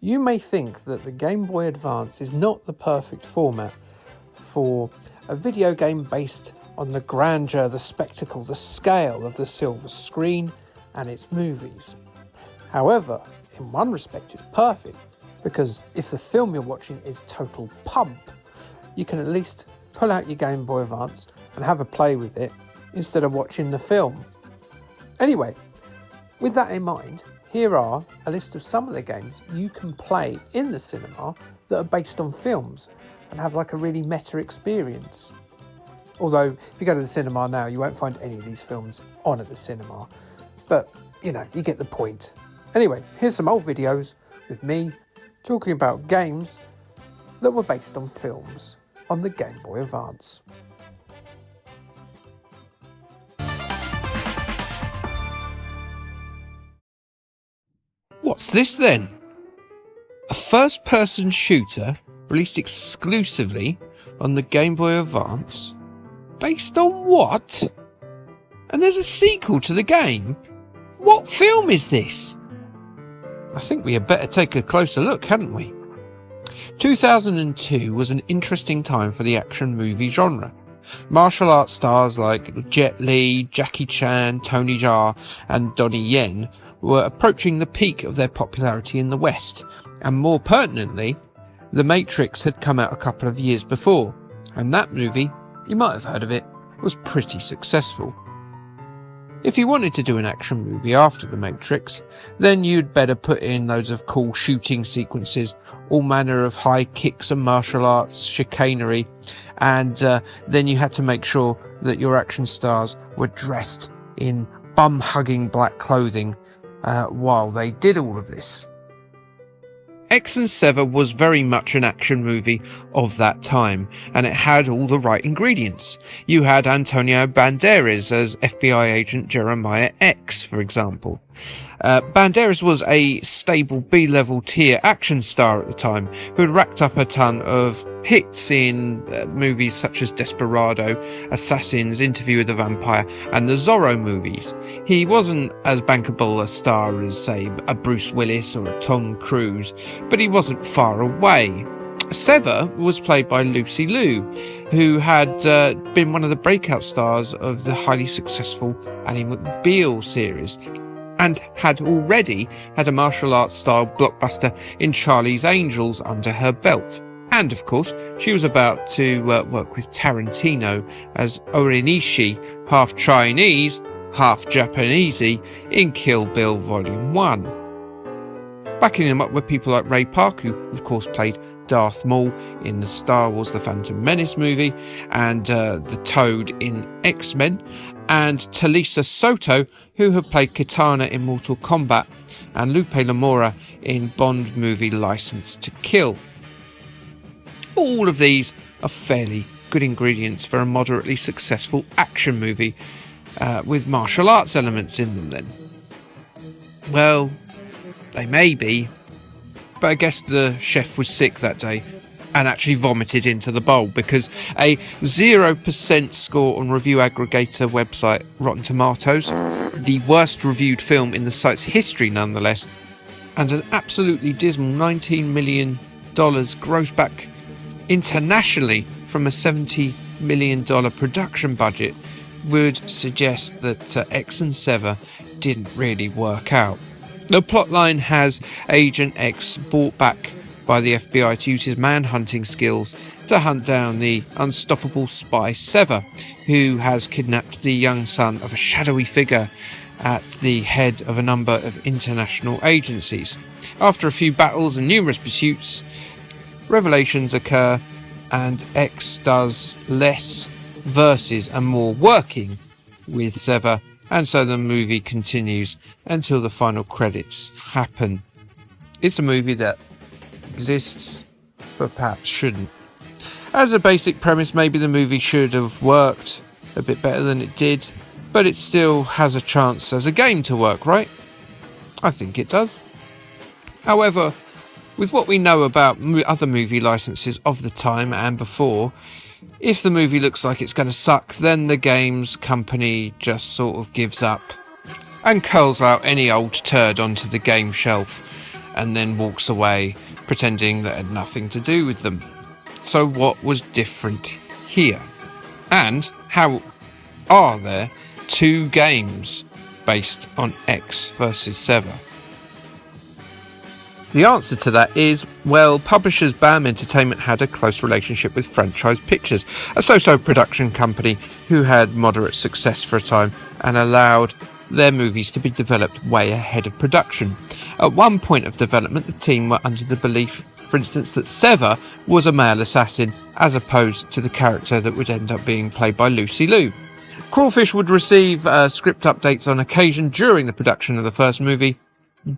You may think that the Game Boy Advance is not the perfect format for a video game based on the grandeur, the spectacle, the scale of the silver screen and its movies. However, in one respect it's perfect, because if the film you're watching is total pump, you can at least pull out your Game Boy Advance and have a play with it instead of watching the film. Anyway, with that in mind, here are a list of some of the games you can play in the cinema that are based on films and have like a really meta experience. Although, if you go to the cinema now, you won't find any of these films on at the cinema. But, you know, you get the point. Anyway, here's some old videos with me talking about games that were based on films on the Game Boy Advance. What's this then? A first-person shooter released exclusively on the Game Boy Advance? Based on what? And there's a sequel to the game? What film is this? I think we had better take a closer look, hadn't we? 2002 was an interesting time for the action movie genre. Martial arts stars like Jet Li, Jackie Chan, Tony Jaa and Donnie Yen were approaching the peak of their popularity in the West, and more pertinently, The Matrix had come out a couple of years before, and that movie, you might have heard of it, was pretty successful. If you wanted to do an action movie after The Matrix, then you'd better put in loads of cool shooting sequences, all manner of high kicks and martial arts chicanery, and then you had to make sure that your action stars were dressed in bum-hugging black clothing while they did all of this. Ecks Vs Sever was very much an action movie of that time, and it had all the right ingredients. You had Antonio Banderas as FBI agent Jeremiah X, for example. Banderas was a stable B-level tier action star at the time, who had racked up a ton of hits in movies such as Desperado, Assassins, Interview with the Vampire, and the Zorro movies. He wasn't as bankable a star as, say, a Bruce Willis or a Tom Cruise, but he wasn't far away. Sever was played by Lucy Liu, who had been one of the breakout stars of the highly successful Ally McBeal series, and had already had a martial arts style blockbuster in Charlie's Angels under her belt. And of course, she was about to work with Tarantino as Orinishi, half Chinese, half Japanesey, in Kill Bill Volume 1. Backing them up were people like Ray Park, who of course played Darth Maul in the Star Wars The Phantom Menace movie, and the Toad in X-Men, and Talisa Soto, who had played Kitana in Mortal Kombat, and Lupe Lamora in Bond movie License to Kill. All of these are fairly good ingredients for a moderately successful action movie with martial arts elements in them then. Well, they may be, but I guess the chef was sick that day and actually vomited into the bowl, because a 0% score on review aggregator website Rotten Tomatoes, the worst reviewed film in the site's history nonetheless, and an absolutely dismal $19 million gross back internationally from a $70 million production budget would suggest that Ecks Vs Sever didn't really work out. The plotline has Agent X brought back by the FBI to use his manhunting skills to hunt down the unstoppable spy Sever, who has kidnapped the young son of a shadowy figure at the head of a number of international agencies. After a few battles and numerous pursuits, revelations occur, and X does less versus and more working with Sever, and so the movie continues until the final credits happen. It's a movie that exists, but perhaps shouldn't. As a basic premise, maybe the movie should have worked a bit better than it did, but it still has a chance as a game to work, right? I think it does. However, with what we know about other movie licenses of the time and before, if the movie looks like it's going to suck, then the games company just sort of gives up and curls out any old turd onto the game shelf. and then walks away, pretending that it had nothing to do with them. So what was different here? And how are there two games based on Ecks Vs Sever? The answer to that is, well, publishers BAM Entertainment had a close relationship with Franchise Pictures, a so-so production company who had moderate success for a time and allowed their movies to be developed way ahead of production. At one point of development, the team were under the belief, for instance, that Sever was a male assassin as opposed to the character that would end up being played by Lucy Liu. Crawfish would receive script updates on occasion during the production of the first movie,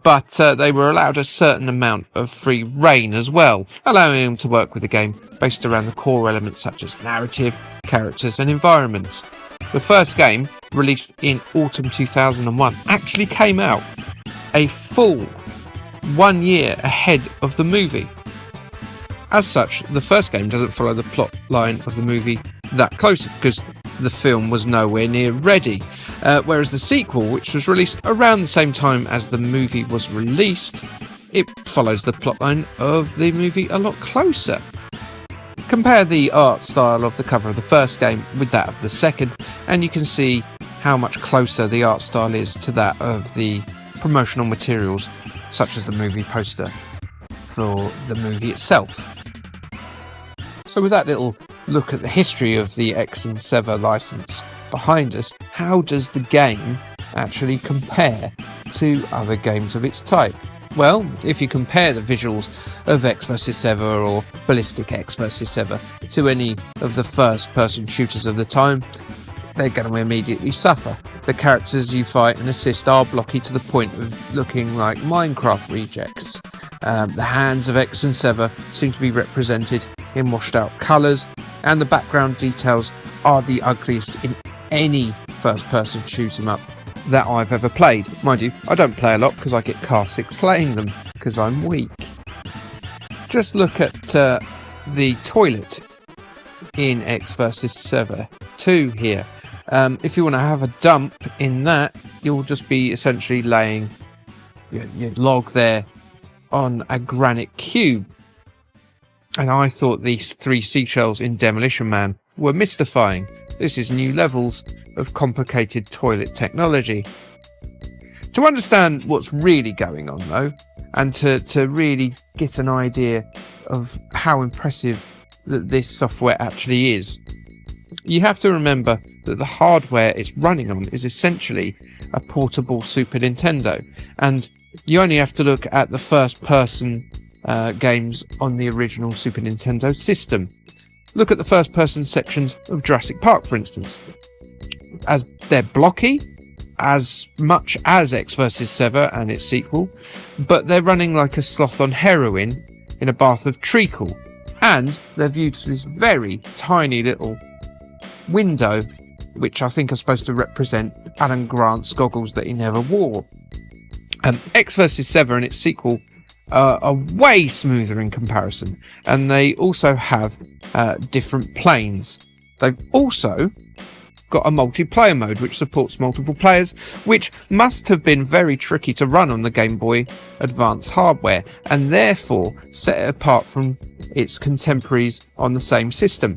but they were allowed a certain amount of free rein as well, allowing them to work with the game based around the core elements such as narrative, characters and environments. The first game, released in autumn 2001, actually came out a full 1 year ahead of the movie. As such, the first game doesn't follow the plot line of the movie that closely because the film was nowhere near ready, whereas the sequel, which was released around the same time as the movie was released, it follows the plotline of the movie a lot closer. Compare the art style of the cover of the first game with that of the second, and you can see how much closer the art style is to that of the promotional materials, such as the movie poster for the movie itself. So with that little look at the history of the Ecks and Sever license behind us, how does the game actually compare to other games of its type? Well, if you compare the visuals of Ecks Vs Sever or Ballistic Ecks Vs Sever to any of the first-person shooters of the time, they're going to immediately suffer. The characters you fight and assist are blocky to the point of looking like Minecraft rejects. The hands of Ecks and Sever seem to be represented in washed-out colours, and the background details are the ugliest in any first-person shoot-'em-up that I've ever played. Mind you, I don't play a lot because I get car sick playing them because I'm weak. Just look at the toilet in Ecks Vs Sever 2 here. If you want to have a dump in that, you'll just be essentially laying your log there on a granite cube. And I thought these 3 seashells in Demolition Man were mystifying. This is new levels of complicated toilet technology. To understand what's really going on though, and to really get an idea of how impressive that this software actually is, you have to remember that the hardware it's running on is essentially a portable Super Nintendo, and you only have to look at the first person games on the original Super Nintendo system. Look at the first person sections of Jurassic Park, for instance. As they're blocky, as much as Ecks Vs Sever and its sequel, but they're running like a sloth on heroin in a bath of treacle, and they're viewed through this very tiny little window, which I think are supposed to represent Alan Grant's goggles that he never wore. Ecks Vs Sever and its sequel are way smoother in comparison, and they also have different planes. They've also got a multiplayer mode which supports multiple players, which must have been very tricky to run on the Game Boy Advance hardware, and therefore set it apart from its contemporaries on the same system.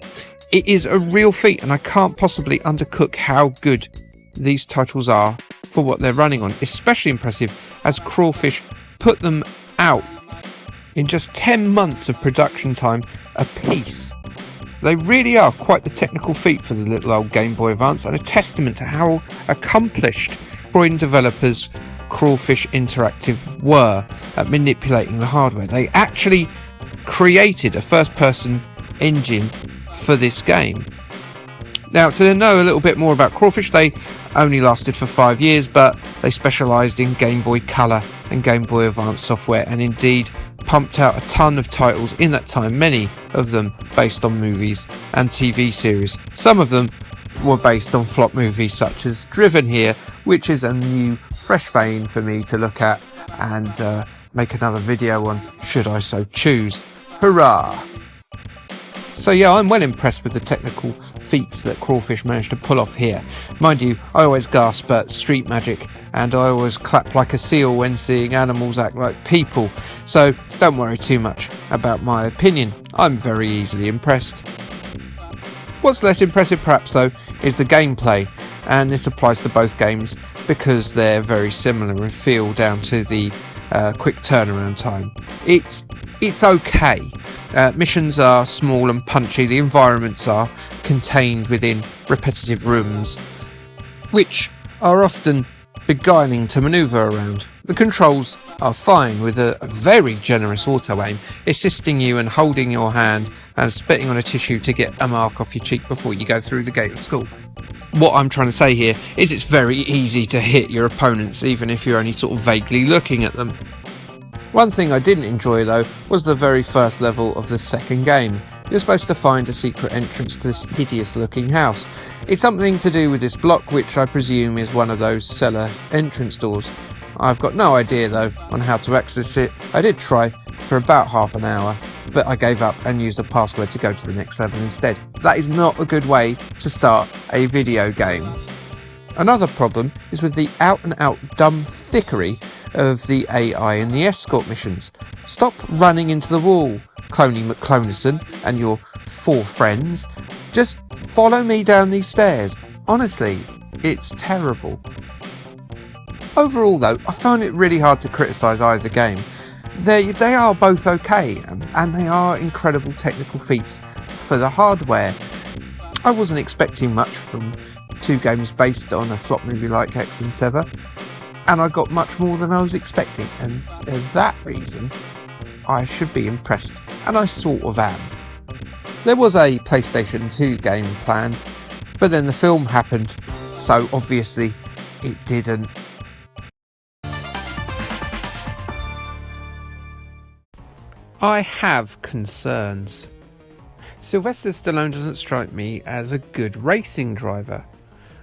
It is a real feat, and I can't possibly undercook how good these titles are for what they're running on. Especially impressive as Crawfish put them out in just 10 months of production time apiece. They really are quite the technical feat for the little old Game Boy Advance, and a testament to how accomplished Croydon developers Crawfish Interactive were at manipulating the hardware. They actually created a first-person engine for this game. Now, to know a little bit more about Crawfish, they only lasted for 5 years, but they specialised in Game Boy Color and Game Boy Advance software, and indeed pumped out a ton of titles in that time, many of them based on movies and TV series. Some of them were based on flop movies such as Driven here, which is a new fresh vein for me to look at and make another video on, should I so choose. Hurrah! So yeah, I'm well impressed with the technical feats that Crawfish managed to pull off here. Mind you, I always gasp at street magic, and I always clap like a seal when seeing animals act like people, so don't worry too much about my opinion. I'm very easily impressed. What's less impressive perhaps though is the gameplay, and this applies to both games because they're very similar in feel down to the quick turnaround time. It's okay. Missions are small and punchy, the environments are contained within repetitive rooms, which are often beguiling to manoeuvre around. The controls are fine, with a very generous auto-aim, assisting you in holding your hand and spitting on a tissue to get a mark off your cheek before you go through the gate of school. What I'm trying to say here is it's very easy to hit your opponents, even if you're only sort of vaguely looking at them. One thing I didn't enjoy though was the very first level of the second game. You're supposed to find a secret entrance to this hideous looking house. It's something to do with this block, which I presume is one of those cellar entrance doors. I've got no idea though on how to access it. I did try for about half an hour, but I gave up and used a password to go to the next level instead. That is not a good way to start a video game. Another problem is with the out and out dumb thickery of the AI in the escort missions. Stop running into the wall, Cloney McClonison and your 4 friends. Just follow me down these stairs. Honestly, it's terrible. Overall though, I found it really hard to criticise either game. They are both okay, and they are incredible technical feats for the hardware. I wasn't expecting much from 2 games based on a flop movie like Ecks Vs Sever, and I got much more than I was expecting, and for that reason I should be impressed, and I sort of am. There was a PlayStation 2 game planned, but then the film happened, so obviously it didn't. I have concerns. Sylvester Stallone doesn't strike me as a good racing driver.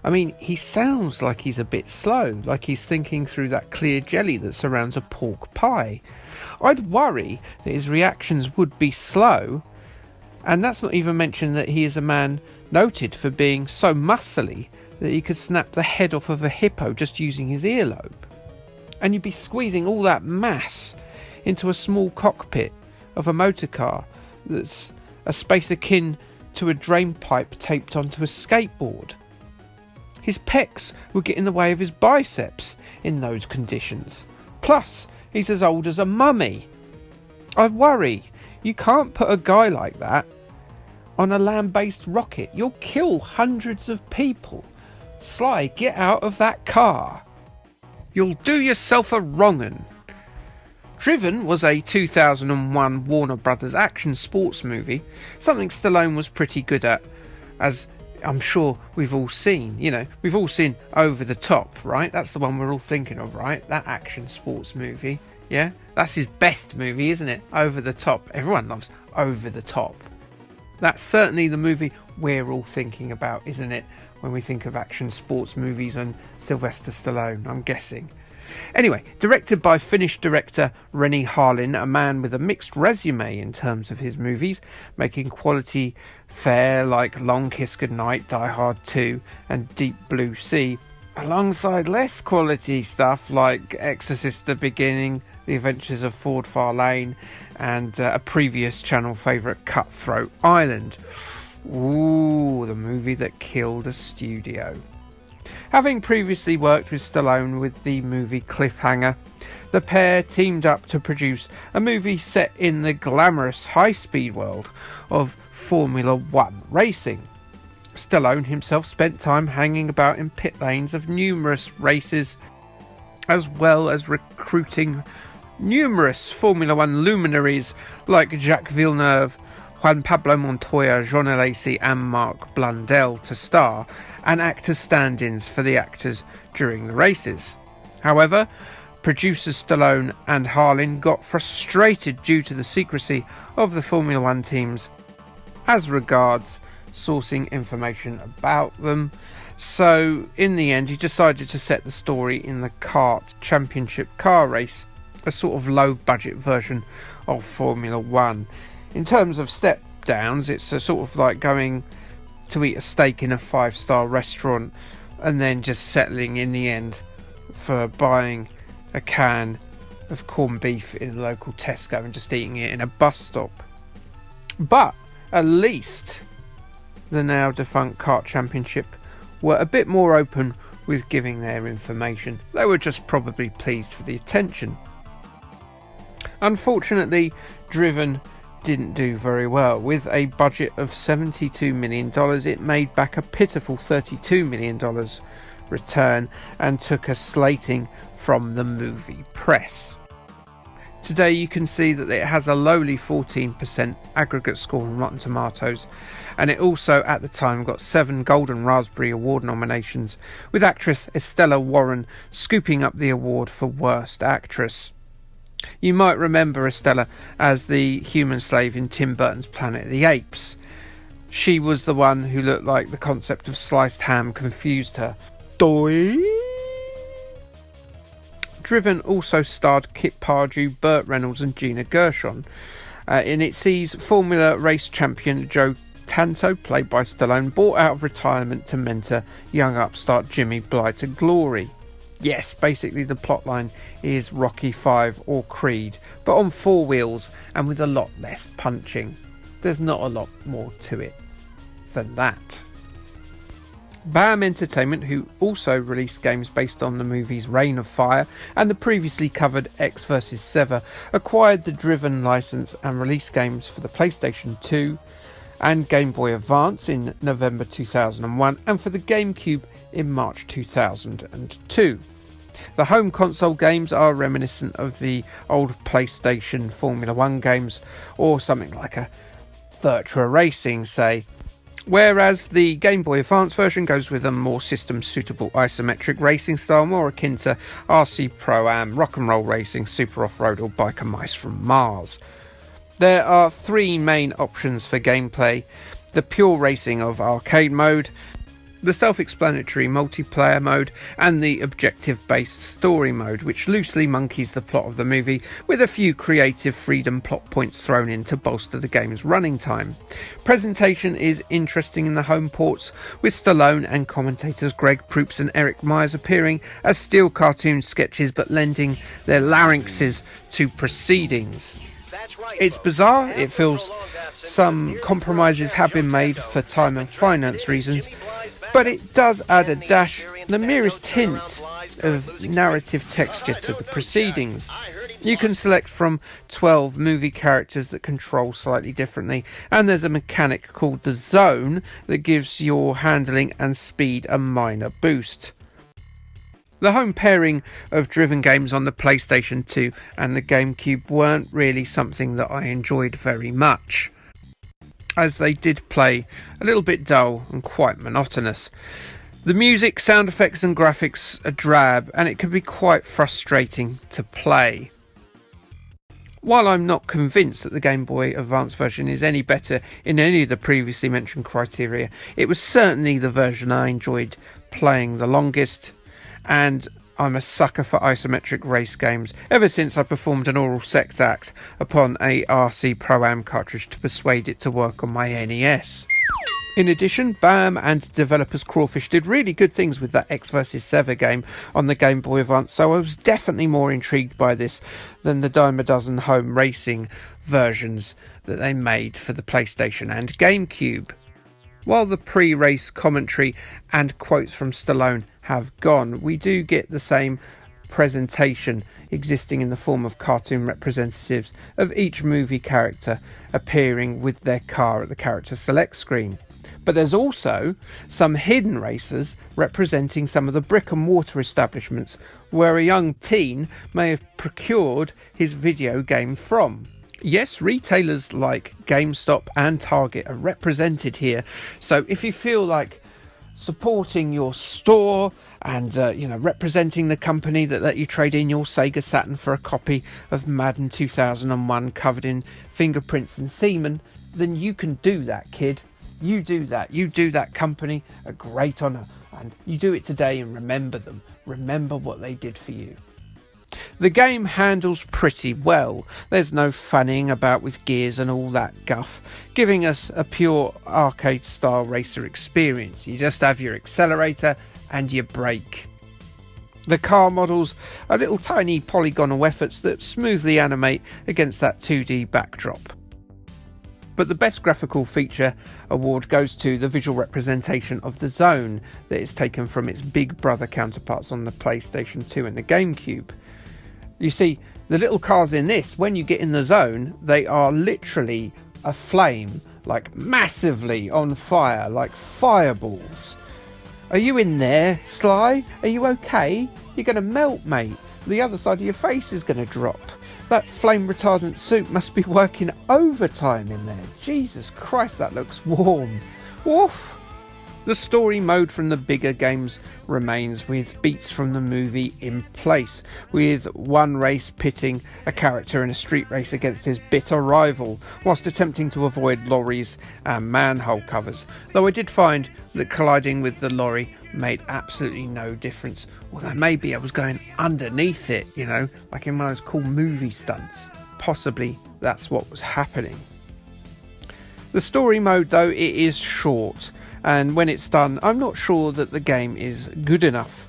I mean, he sounds like he's a bit slow, like he's thinking through that clear jelly that surrounds a pork pie. I'd worry that his reactions would be slow, and that's not even mention that he is a man noted for being so muscly that he could snap the head off of a hippo just using his earlobe. And you'd be squeezing all that mass into a small cockpit of a motor car that's a space akin to a drain pipe taped onto a skateboard. His pecs would get in the way of his biceps in those conditions. Plus, he's as old as a mummy. I worry you can't put a guy like that on a land-based rocket. You'll kill hundreds of people. Sly, get out of that car. You'll do yourself a wrong'un. Driven was a 2001 Warner Brothers action sports movie, something Stallone was pretty good at, as I'm sure we've all seen. You know, we've all seen Over the Top, right? That's the one we're all thinking of, right? That action sports movie. Yeah? That's his best movie, isn't it? Over the Top. Everyone loves Over the Top. That's certainly the movie we're all thinking about, isn't it? When we think of action sports movies and Sylvester Stallone, I'm guessing. Anyway, directed by Finnish director Renny Harlin, a man with a mixed resume in terms of his movies, making quality fare like Long Kiss Goodnight, Die Hard 2 and Deep Blue Sea, alongside less quality stuff like Exorcist: The Beginning, The Adventures of Ford Fairlane and a previous channel favourite, Cutthroat Island. Ooh, the movie that killed a studio. Having previously worked with Stallone with the movie Cliffhanger, the pair teamed up to produce a movie set in the glamorous high-speed world of Formula One racing. Stallone himself spent time hanging about in pit lanes of numerous races, as well as recruiting numerous Formula One luminaries like Jacques Villeneuve, Juan Pablo Montoya, Jean Alesi and Mark Blundell to star, and act as stand-ins for the actors during the races. However, producers Stallone and Harlin got frustrated due to the secrecy of the Formula One teams as regards sourcing information about them, so in the end he decided to set the story in the kart championship car race, a sort of low budget version of Formula One. In terms of downs. It's a sort of like going to eat a steak in a 5-star restaurant and then just settling in the end for buying a can of corned beef in a local Tesco and just eating it in a bus stop. But at least the now defunct Kart Championship were a bit more open with giving their information. They were just probably pleased for the attention. Unfortunately, Driven didn't do very well. With a budget of $72 million, it made back a pitiful $32 million return and took a slating from the movie press. Today you can see that it has a lowly 14% aggregate score on Rotten Tomatoes, and it also at the time got 7 Golden Raspberry Award nominations, with actress Estella Warren scooping up the award for Worst Actress. You might remember Estella as the human slave in Tim Burton's Planet of the Apes. She was the one who looked like the concept of sliced ham confused her. Doi! Driven also starred Kit Pardew, Burt Reynolds and Gina Gershon. And it sees Formula race champion Joe Tanto, played by Stallone, brought out of retirement to mentor young upstart Jimmy Bly to glory. Yes, basically the plotline is Rocky V or Creed, but on 4 wheels and with a lot less punching. There's not a lot more to it than that. BAM Entertainment, who also released games based on the movies Reign of Fire and the previously covered Ecks Vs Sever, acquired the Driven license and released games for the PlayStation 2 and Game Boy Advance in November 2001 and for the GameCube in March 2002. The home console games are reminiscent of the old PlayStation Formula 1 games, or something like a Virtua Racing, say, whereas the Game Boy Advance version goes with a more system-suitable isometric racing style, more akin to RC Pro-Am, Rock'n'Roll Racing, Super Off-Road or Biker Mice from Mars. There are 3 main options for gameplay: the pure racing of arcade mode, the self-explanatory multiplayer mode, and the objective-based story mode, which loosely monkeys the plot of the movie, with a few creative freedom plot points thrown in to bolster the game's running time. Presentation is interesting in the home ports, with Stallone and commentators Greg Proops and Eric Myers appearing as still cartoon sketches but lending their larynxes to proceedings. It's bizarre. It feels some compromises have been made for time and finance reasons, but it does add a dash, the merest hint of narrative texture to the proceedings. You can select from 12 movie characters that control slightly differently, and there's a mechanic called the zone that gives your handling and speed a minor boost. The home pairing of Driven games on the PlayStation 2 and the GameCube weren't really something that I enjoyed very much, as they did play a little bit dull and quite monotonous. The music, sound effects and graphics are drab, and it can be quite frustrating to play. While I'm not convinced that the Game Boy Advance version is any better in any of the previously mentioned criteria, it was certainly the version I enjoyed playing the longest, and I'm a sucker for isometric race games ever since I performed an oral sex act upon a RC Pro-Am cartridge to persuade it to work on my NES. In addition, BAM and developers Crawfish did really good things with that Ecks Vs Sever game on the Game Boy Advance, so I was definitely more intrigued by this than the dime a dozen home racing versions that they made for the PlayStation and GameCube. While the pre-race commentary and quotes from Stallone have gone, we do get the same presentation existing in the form of cartoon representatives of each movie character appearing with their car at the character select screen. But there's also some hidden racers representing some of the brick and mortar establishments where a young teen may have procured his video game from. Yes, retailers like GameStop and Target are represented here, so if you feel like supporting your store and representing the company that let you trade in your Sega Saturn for a copy of Madden 2001 covered in fingerprints and semen, then you can do that, kid. You do that. You do that company a great honour, and you do it today and remember them. Remember what they did for you. The game handles pretty well. There's no funning about with gears and all that guff, giving us a pure arcade-style racer experience. You just have your accelerator and your brake. The car models are little tiny polygonal efforts that smoothly animate against that 2D backdrop. But the best graphical feature award goes to the visual representation of the zone that is taken from its big brother counterparts on the PlayStation 2 and the GameCube. You see, the little cars in this, when you get in the zone, they are literally aflame, like massively on fire, like fireballs. Are you in there, Sly? Are you okay? You're going to melt, mate. The other side of your face is going to drop. That flame retardant suit must be working overtime in there. Jesus Christ, that looks warm. Woof! The story mode from the bigger games remains, with beats from the movie in place, with one race pitting a character in a street race against his bitter rival, whilst attempting to avoid lorries and manhole covers. Though I did find that colliding with the lorry made absolutely no difference, although maybe I was going underneath it, you know, like in one of those cool movie stunts. Possibly that's what was happening. The story mode, though, it is short, and when it's done, I'm not sure that the game is good enough.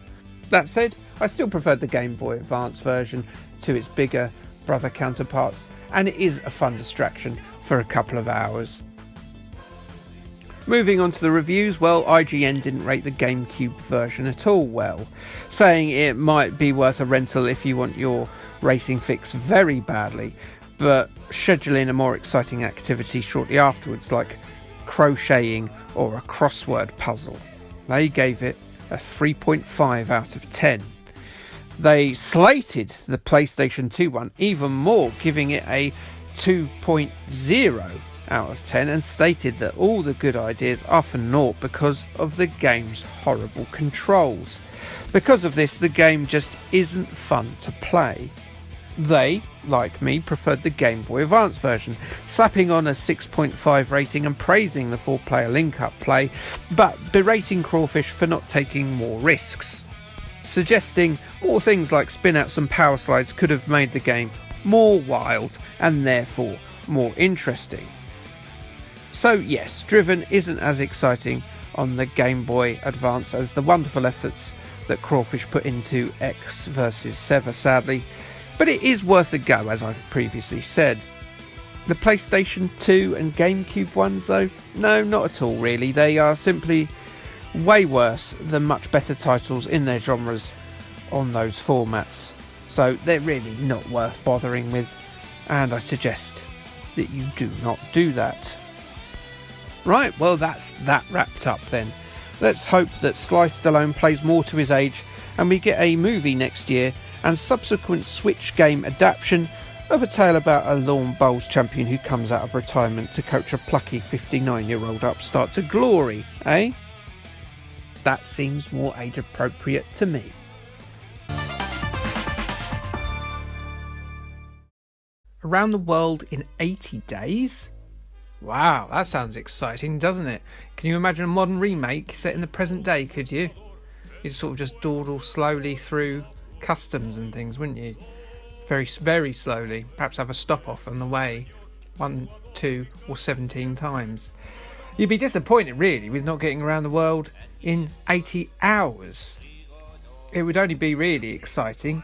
That said, I still preferred the Game Boy Advance version to its bigger brother counterparts, and it is a fun distraction for a couple of hours. Moving on to the reviews, well, IGN didn't rate the GameCube version at all well, saying it might be worth a rental if you want your racing fix very badly, but schedule in a more exciting activity shortly afterwards, like crocheting or a crossword puzzle. They gave it a 3.5 out of 10. They slated the PlayStation 2 one even more, giving it a 2.0 out of 10, and stated that all the good ideas are for naught because of the game's horrible controls. Because of this, the game just isn't fun to play. They, like me, preferred the Game Boy Advance version, slapping on a 6.5 rating and praising the 4-player link-up play, but berating Crawfish for not taking more risks, suggesting more things like spin-outs and power slides could have made the game more wild and therefore more interesting. So yes, Driven isn't as exciting on the Game Boy Advance as the wonderful efforts that Crawfish put into Ecks Vs Sever, sadly, but it is worth a go, as I've previously said. The PlayStation 2 and GameCube ones, though, no, not at all really. They are simply way worse than much better titles in their genres on those formats, so they're really not worth bothering with, and I suggest that you do not do that. Right, well, that's that wrapped up then. Let's hope that Sly Stallone plays more to his age and we get a movie next year and subsequent Switch game adaptation of a tale about a lawn bowls champion who comes out of retirement to coach a plucky 59-year-old upstart to glory, eh? That seems more age appropriate to me. Around the world in 80 days? Wow, that sounds exciting, doesn't it? Can you imagine a modern remake set in the present day, could you? You'd sort of just dawdle slowly through customs and things, wouldn't you? Very, very slowly. Perhaps have a stop-off on the way 1, 2 or 17 times. You'd be disappointed, really, with not getting around the world in 80 hours. It would only be really exciting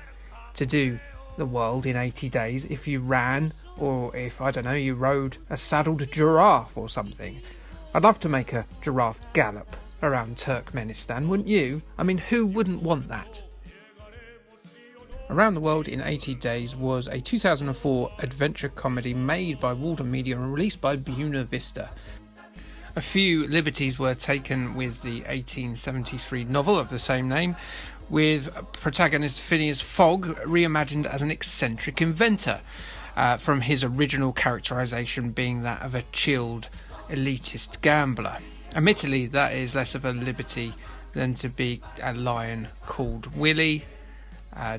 to do the world in 80 days if you ran, or if, I don't know, you rode a saddled giraffe or something. I'd love to make a giraffe gallop around Turkmenistan, wouldn't you? I mean, who wouldn't want that? Around the World in 80 Days was a 2004 adventure comedy made by Walden Media and released by Buena Vista. A few liberties were taken with the 1873 novel of the same name, with protagonist Phineas Fogg reimagined as an eccentric inventor, from his original characterisation being that of a chilled, elitist gambler. Admittedly, that is less of a liberty than to be a lion called Willie,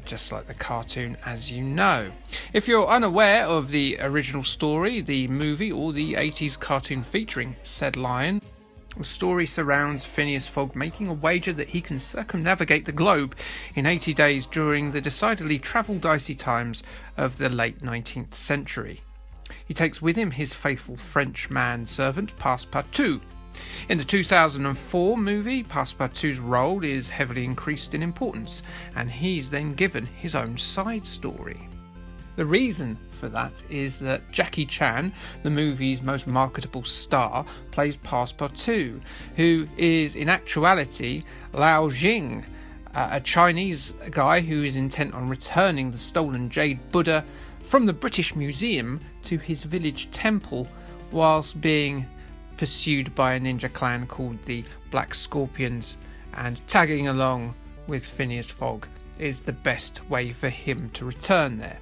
just like the cartoon, as you know. If you're unaware of the original story, the movie, or the 80s cartoon featuring said lion, The story surrounds Phineas Fogg making a wager that he can circumnavigate the globe in 80 days during the decidedly travel-dicey times of the late 19th century. He takes with him his faithful French manservant, Passepartout. In the 2004 movie, Passepartout's role is heavily increased in importance, and he's then given his own side story. The reason for that is that Jackie Chan, the movie's most marketable star, plays Passepartout, who is in actuality Lao Jing, a Chinese guy who is intent on returning the stolen jade Buddha from the British Museum to his village temple, whilst being pursued by a ninja clan called the Black Scorpions, and tagging along with Phineas Fogg is the best way for him to return there.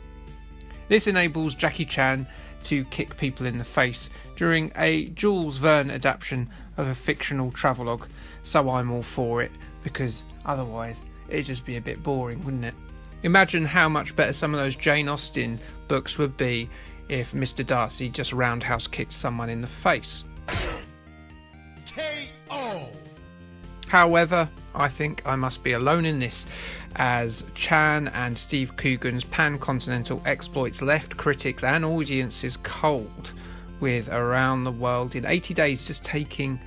This enables Jackie Chan to kick people in the face during a Jules Verne adaptation of a fictional travelogue, so I'm all for it, because otherwise it'd just be a bit boring, wouldn't it? Imagine how much better some of those Jane Austen books would be if Mr. Darcy just roundhouse kicked someone in the face. K.O. However, I think I must be alone in this, as Chan and Steve Coogan's pan-continental exploits left critics and audiences cold, with Around the World in 80 days just taking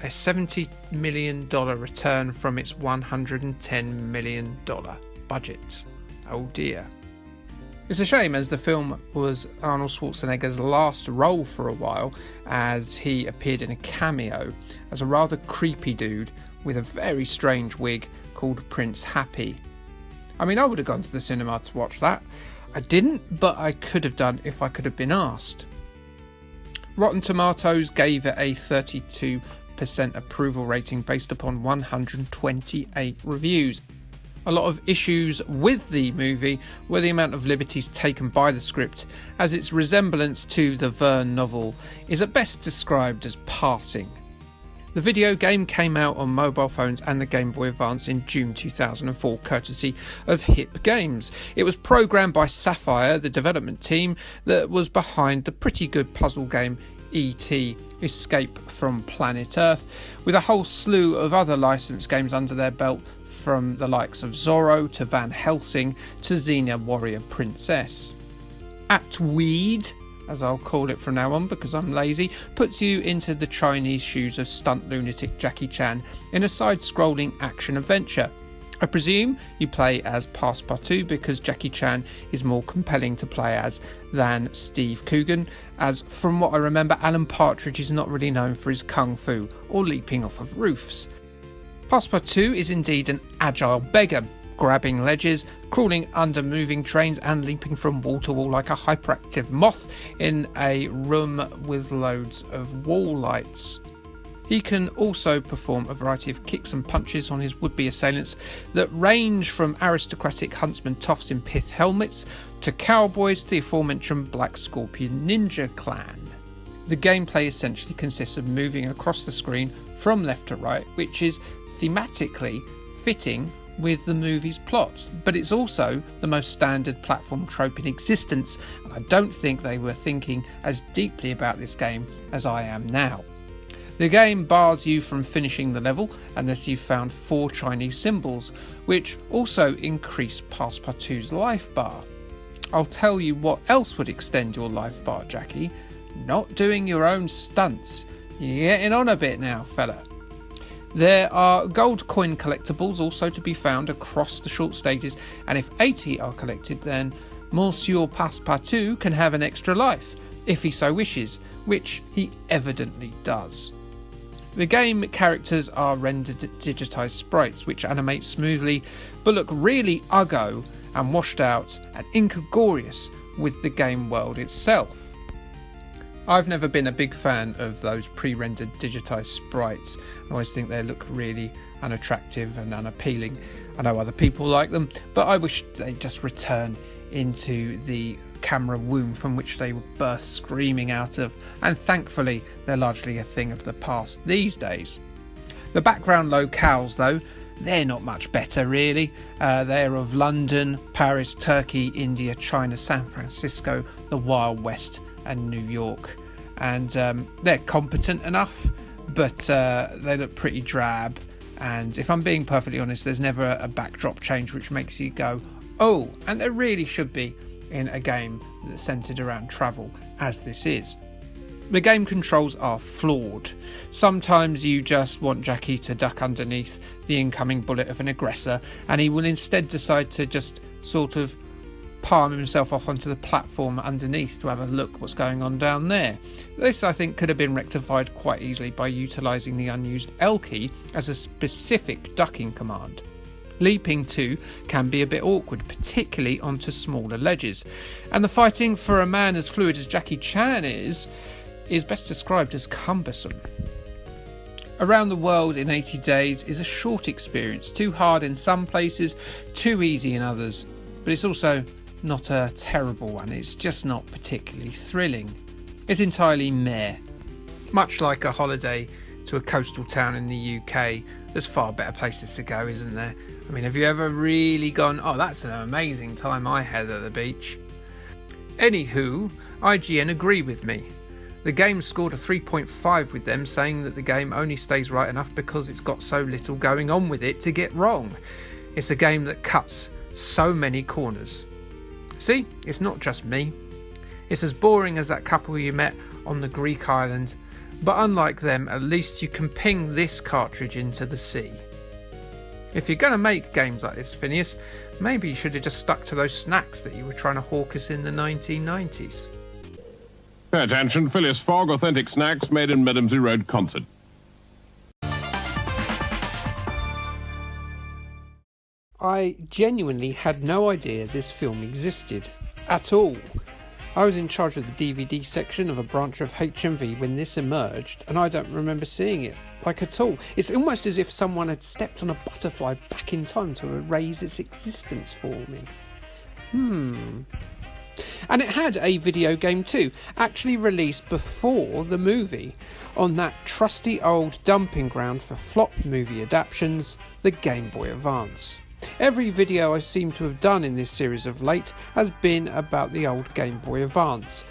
a $70 million return from its $110 million budget. Oh dear. It's a shame, as the film was Arnold Schwarzenegger's last role for a while, as he appeared in a cameo as a rather creepy dude with a very strange wig called Prince Happy. I mean, I would have gone to the cinema to watch that. I didn't, but I could have done if I could have been asked. Rotten Tomatoes gave it a 32% approval rating based upon 128 reviews. A lot of issues with the movie were the amount of liberties taken by the script, as its resemblance to the Verne novel is at best described as passing. The video game came out on mobile phones and the Game Boy Advance in June 2004, courtesy of Hip Games. It was programmed by Sapphire, the development team that was behind the pretty good puzzle game E.T. Escape from Planet Earth, with a whole slew of other licensed games under their belt, from the likes of Zorro to Van Helsing to Xena Warrior Princess. Atweed, as I'll call it from now on because I'm lazy, puts you into the Chinese shoes of stunt lunatic Jackie Chan in a side-scrolling action-adventure. I presume you play as Passepartout because Jackie Chan is more compelling to play as than Steve Coogan, as from what I remember, Alan Partridge is not really known for his kung fu or leaping off of roofs. Passepartout is indeed an agile beggar, grabbing ledges, crawling under moving trains and leaping from wall to wall like a hyperactive moth in a room with loads of wall lights. He can also perform a variety of kicks and punches on his would-be assailants that range from aristocratic huntsman toffs in pith helmets to cowboys to the aforementioned Black Scorpion ninja clan. The gameplay essentially consists of moving across the screen from left to right, which is thematically fitting with the movie's plot, but it's also the most standard platform trope in existence, and I don't think they were thinking as deeply about this game as I am now. The game bars you from finishing the level unless you've found 4 Chinese symbols, which also increase Passepartout's life bar. I'll tell you what else would extend your life bar, Jackie. Not doing your own stunts. You're getting on a bit now, fella. There are gold coin collectibles also to be found across the short stages, and if 80 are collected, then Monsieur Passepartout can have an extra life, if he so wishes, which he evidently does. The game characters are rendered digitised sprites, which animate smoothly, but look really uggo and washed out and incongruous with the game world itself. I've never been a big fan of those pre-rendered digitised sprites. I always think they look really unattractive and unappealing. I know other people like them, but I wish they'd just return into the camera womb from which they were birthed screaming out of, and thankfully they're largely a thing of the past these days. The background locales, though, they're not much better really. They're of London, Paris, Turkey, India, China, San Francisco, the Wild West and New York, and they're competent enough, but they look pretty drab. And if I'm being perfectly honest, there's never a backdrop change which makes you go, oh, and there really should be in a game that's centred around travel, as this is. The game controls are flawed. Sometimes you just want Jackie to duck underneath the incoming bullet of an aggressor, and he will instead decide to just sort of palm himself off onto the platform underneath to have a look what's going on down there. This, I think, could have been rectified quite easily by utilising the unused L key as a specific ducking command. Leaping too can be a bit awkward, particularly onto smaller ledges, and the fighting for a man as fluid as Jackie Chan is best described as cumbersome. Around the World in 80 Days is a short experience, too hard in some places, too easy in others, but it's also not a terrible one. It's just not particularly thrilling. It's entirely meh. Much like a holiday to a coastal town in the UK, there's far better places to go, isn't there? I mean, have you ever really gone, oh, that's an amazing time I had at the beach? Anywho, IGN agree with me. The game scored a 3.5 with them, saying that the game only stays right enough because it's got so little going on with it to get wrong. It's a game that cuts so many corners. See, it's not just me. It's as boring as that couple you met on the Greek island, but unlike them, at least you can ping this cartridge into the sea. If you're going to make games like this, Phineas, maybe you should have just stuck to those snacks that you were trying to hawk us in the 1990s. Pay attention, Phileas Fogg, authentic snacks made in Medemsey Road Concert. I genuinely had no idea this film existed at all. I was in charge of the DVD section of a branch of HMV when this emerged, and I don't remember seeing it, like at all. It's almost as if someone had stepped on a butterfly back in time to erase its existence for me. And it had a video game too, actually released before the movie, on that trusty old dumping ground for flop movie adaptations, the Game Boy Advance. Every video I seem to have done in this series of late has been about the old Game Boy Advance.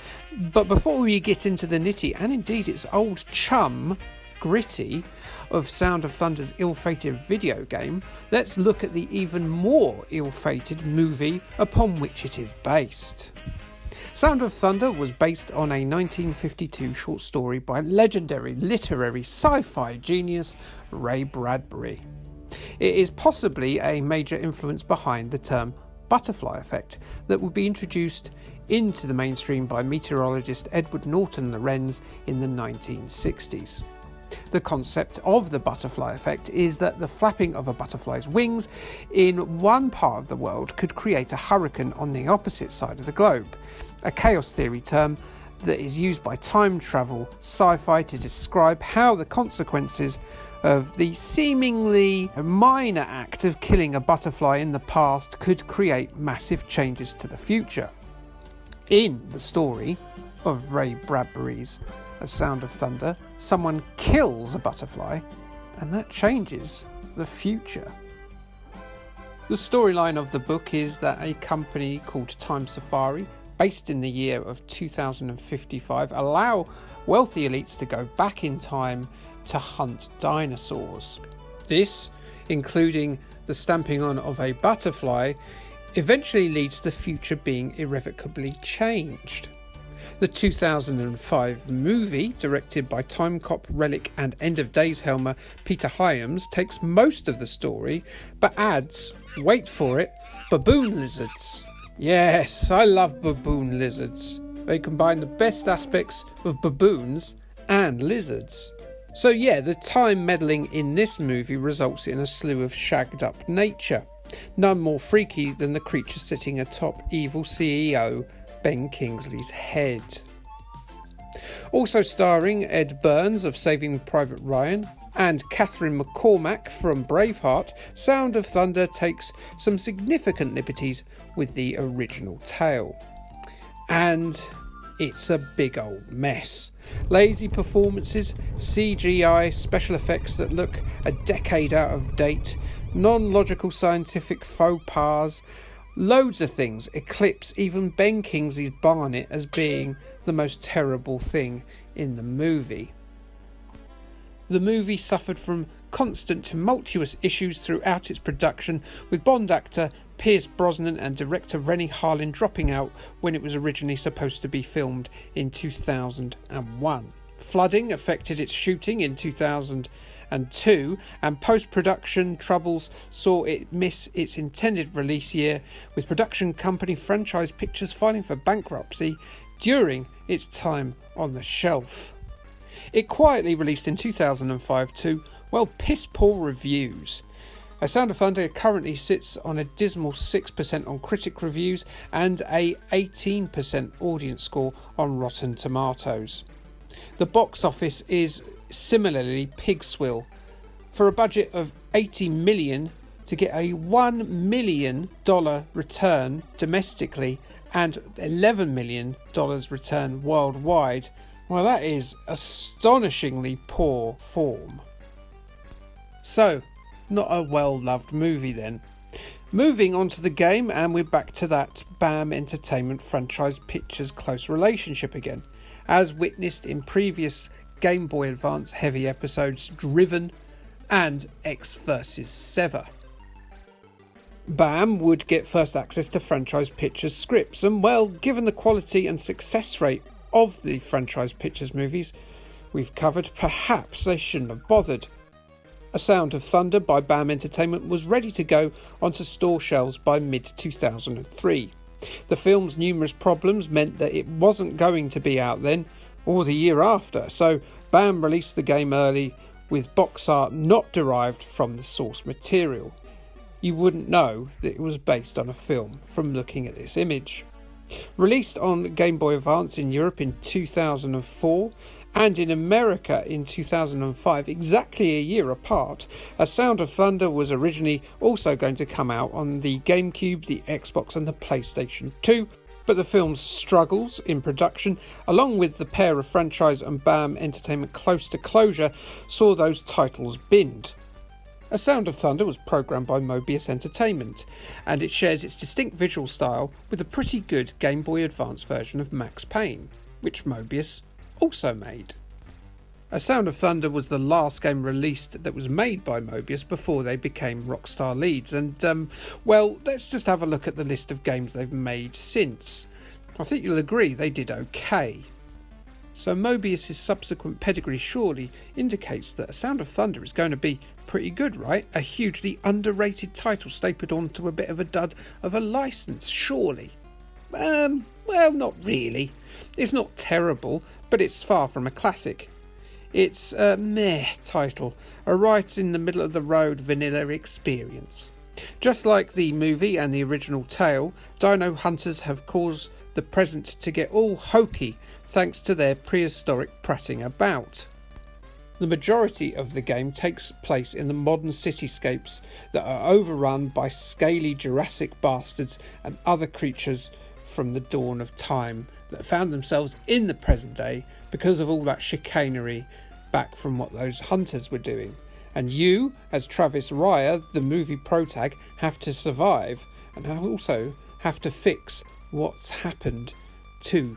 But before we get into the nitty, and indeed its old chum, Gritty, of Sound of Thunder's ill-fated video game, let's look at the even more ill-fated movie upon which it is based. Sound of Thunder was based on a 1952 short story by legendary literary sci-fi genius Ray Bradbury. It is possibly a major influence behind the term butterfly effect that would be introduced into the mainstream by meteorologist Edward Norton Lorenz in the 1960s. The concept of the butterfly effect is that the flapping of a butterfly's wings in one part of the world could create a hurricane on the opposite side of the globe, a chaos theory term that is used by time travel sci-fi to describe how the consequences of the seemingly minor act of killing a butterfly in the past could create massive changes to the future. In the story of Ray Bradbury's A Sound of Thunder, someone kills a butterfly, and that changes the future. The storyline of the book is that a company called Time Safari, based in the year of 2055, allow wealthy elites to go back in time to hunt dinosaurs. This, including the stamping on of a butterfly, eventually leads to the future being irrevocably changed. The 2005 movie, directed by Time Cop Relic and End of Days helmer Peter Hyams, takes most of the story, but adds, wait for it, baboon lizards. Yes, I love baboon lizards. They combine the best aspects of baboons and lizards. So yeah, the time meddling in this movie results in a slew of shagged up nature, none more freaky than the creature sitting atop evil CEO Ben Kingsley's head. Also starring Ed Burns of Saving Private Ryan and Catherine McCormack from Braveheart, Sound of Thunder takes some significant liberties with the original tale. And it's a big old mess. Lazy performances, CGI special effects that look a decade out of date, non-logical scientific faux pas, loads of things eclipse even Ben Kingsley's Barnet as being the most terrible thing in the movie. The movie suffered from constant tumultuous issues throughout its production, with Bond actor Pierce Brosnan and director Rennie Harlin dropping out when it was originally supposed to be filmed in 2001. Flooding affected its shooting in 2002, and post-production troubles saw it miss its intended release year, with production company Franchise Pictures filing for bankruptcy during its time on the shelf. It quietly released in 2005 to, well, piss-poor reviews. A Sound of Thunder currently sits on a dismal 6% on critic reviews and a 18% audience score on Rotten Tomatoes. The box office is similarly pig swill. For a budget of $80 million, to get a $1 million return domestically and $11 million return worldwide, well, that is astonishingly poor form. So, not a well-loved movie then. Moving on to the game, and we're back to that BAM Entertainment Franchise Pictures close relationship again, as witnessed in previous Game Boy Advance heavy episodes Driven and Ecks Vs Sever. BAM would get first access to Franchise Pictures scripts, and well, given the quality and success rate of the Franchise Pictures movies we've covered, perhaps they shouldn't have bothered. A Sound of Thunder by BAM Entertainment was ready to go onto store shelves by mid-2003. The film's numerous problems meant that it wasn't going to be out then or the year after, so BAM released the game early with box art not derived from the source material. You wouldn't know that it was based on a film from looking at this image. Released on Game Boy Advance in Europe in 2004 and in America in 2005, exactly a year apart, A Sound of Thunder was originally also going to come out on the GameCube, the Xbox and the PlayStation 2, but the film's struggles in production, along with the pair of Franchise and BAM Entertainment close to closure, saw those titles binned. A Sound of Thunder was programmed by Mobius Entertainment, and it shares its distinct visual style with a pretty good Game Boy Advance version of Max Payne, which Mobius also made. A Sound of Thunder was the last game released that was made by Mobius before they became Rockstar Leeds, and well, let's just have a look at the list of games they've made since. I think you'll agree they did okay. So Mobius' subsequent pedigree surely indicates that A Sound of Thunder is going to be pretty good, right? A hugely underrated title stapled onto a bit of a dud of a license, surely. Well, not really. It's not terrible, but it's far from a classic. It's a meh title, a right in the middle of the road vanilla experience. Just like the movie and the original tale, Dino Hunters have caused the present to get all hokey thanks to their prehistoric prattling about. The majority of the game takes place in the modern cityscapes that are overrun by scaly Jurassic bastards and other creatures from the dawn of time that found themselves in the present day because of all that chicanery back from what those hunters were doing. And you, as Travis Ryer, the movie protag, have to survive and also have to fix what's happened to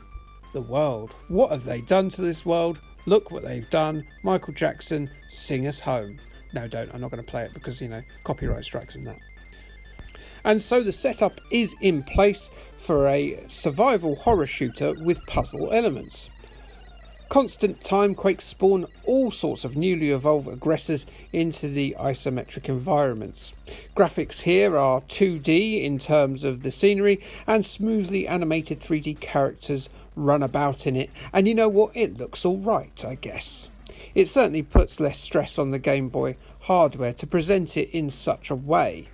the world. What have they done to this world? Look what they've done. Michael Jackson, sing us home. No, don't. I'm not going to play it because, copyright strikes and that. And so the setup is in place for a survival horror shooter with puzzle elements. Constant time quakes spawn all sorts of newly evolved aggressors into the isometric environments. Graphics here are 2D in terms of the scenery, and smoothly animated 3D characters run about in it, and you know what, it looks alright, I guess. It certainly puts less stress on the Game Boy hardware to present it in such a way.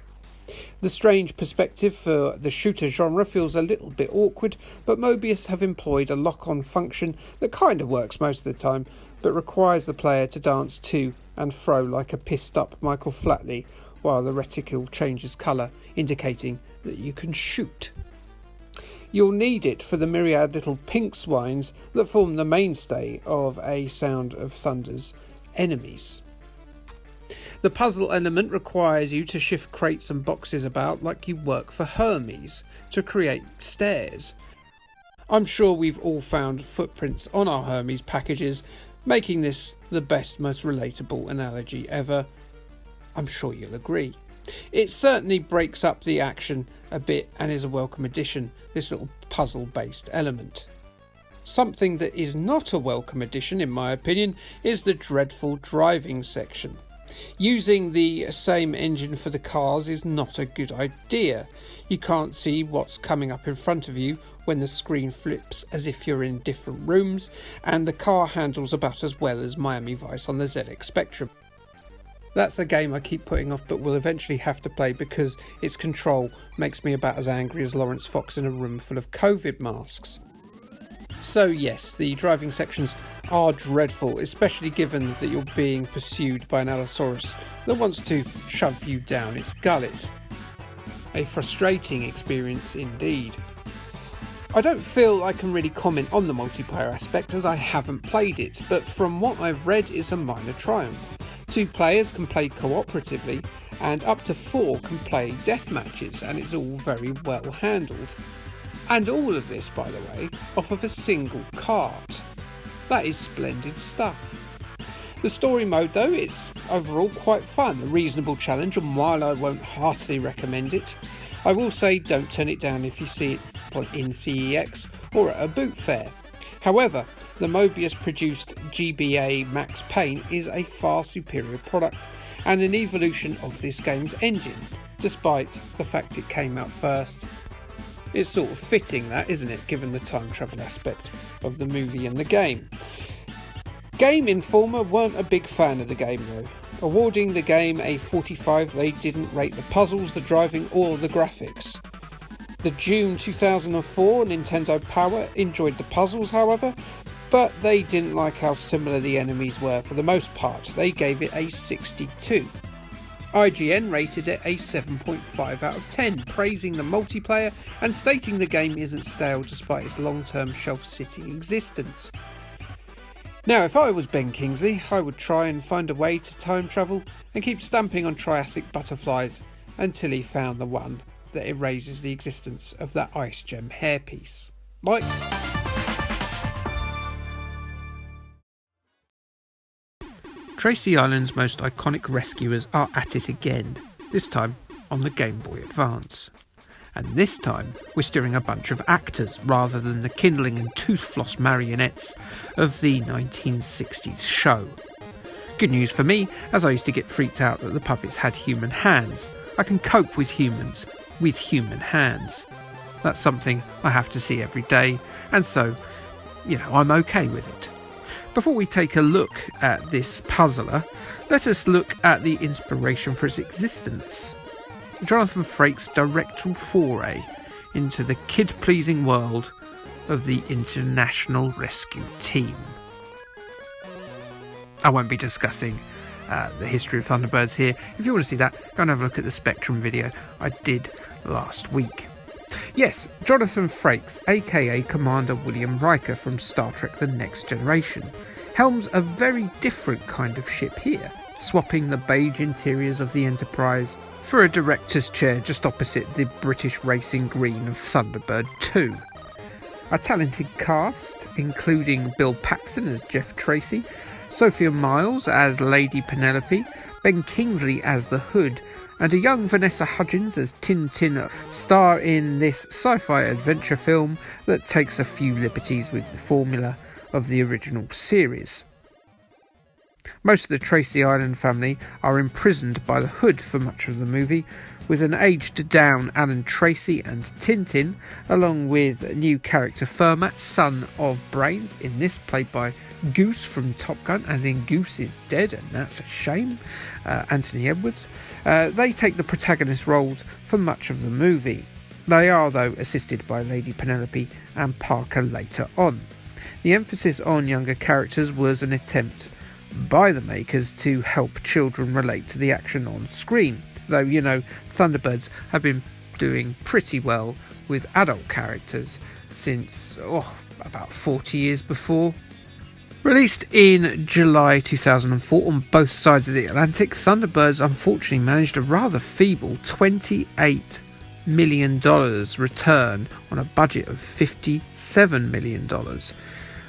The strange perspective for the shooter genre feels a little bit awkward, but Mobius have employed a lock-on function that kind of works most of the time, but requires the player to dance to and fro like a pissed-up Michael Flatley while the reticle changes colour, indicating that you can shoot. You'll need it for the myriad little pink swines that form the mainstay of A Sound of Thunder's enemies. The puzzle element requires you to shift crates and boxes about like you work for Hermes to create stairs. I'm sure we've all found footprints on our Hermes packages making this the best, most relatable analogy ever. I'm sure you'll agree. It certainly breaks up the action a bit and is a welcome addition, this little puzzle-based element. Something that is not a welcome addition, in my opinion, is the dreadful driving section. Using the same engine for the cars is not a good idea. You can't see what's coming up in front of you when the screen flips as if you're in different rooms, and the car handles about as well as Miami Vice on the ZX Spectrum. That's a game I keep putting off but will eventually have to play because its control makes me about as angry as Lawrence Fox in a room full of COVID masks. So yes, the driving sections are dreadful, especially given that you're being pursued by an Allosaurus that wants to shove you down its gullet. A frustrating experience indeed. I don't feel I can really comment on the multiplayer aspect as I haven't played it, but from what I've read it's a minor triumph. 2 players can play cooperatively and up to 4 can play death matches, and it's all very well handled. And all of this, by the way, off of a single cart. That is splendid stuff. The story mode though, it's overall quite fun, a reasonable challenge, and while I won't heartily recommend it, I will say don't turn it down if you see it in CEX or at a boot fair. However, the Mobius produced GBA Max Payne is a far superior product and an evolution of this game's engine, despite the fact it came out first. It's sort of fitting that, isn't it, given the time travel aspect of the movie and the game. Game Informer weren't a big fan of the game though. Awarding the game a 45, they didn't rate the puzzles, the driving or the graphics. The June 2004 Nintendo Power enjoyed the puzzles however, but they didn't like how similar the enemies were for the most part. They gave it a 62. IGN rated it a 7.5 out of 10, praising the multiplayer and stating the game isn't stale despite its long-term shelf-sitting existence. Now, if I was Ben Kingsley, I would try and find a way to time travel and keep stamping on Triassic butterflies until he found the one that erases the existence of that Ice Gem hairpiece. Like... Tracy Island's most iconic rescuers are at it again, this time on the Game Boy Advance. And this time we're steering a bunch of actors rather than the kindling and tooth floss marionettes of the 1960s show. Good news for me, as I used to get freaked out that the puppets had human hands. I can cope with humans with human hands. That's something I have to see every day, and so, I'm okay with it. Before we take a look at this puzzler, let us look at the inspiration for its existence. Jonathan Frakes' directorial foray into the kid-pleasing world of the International Rescue Team. I won't be discussing the history of Thunderbirds here. If you want to see that, go and have a look at the Spectrum video I did last week. Yes, Jonathan Frakes, aka Commander William Riker from Star Trek The Next Generation, helms a very different kind of ship here, swapping the beige interiors of the Enterprise for a director's chair just opposite the British racing green of Thunderbird 2. A talented cast, including Bill Paxton as Jeff Tracy, Sophia Myles as Lady Penelope, Ben Kingsley as the Hood, and a young Vanessa Hudgens as Tintin, star in this sci-fi adventure film that takes a few liberties with the formula of the original series. Most of the Tracy Island family are imprisoned by the Hood for much of the movie, with an aged-down Alan Tracy and Tintin, along with new character Fermat, son of Brains, in this played by Goose from Top Gun, as in Goose is dead, and that's a shame, Anthony Edwards. They take the protagonist roles for much of the movie. They are, though, assisted by Lady Penelope and Parker later on. The emphasis on younger characters was an attempt by the makers to help children relate to the action on screen, though, Thunderbirds have been doing pretty well with adult characters since about 40 years before. Released in July 2004 on both sides of the Atlantic, Thunderbirds unfortunately managed a rather feeble $28 million return on a budget of $57 million,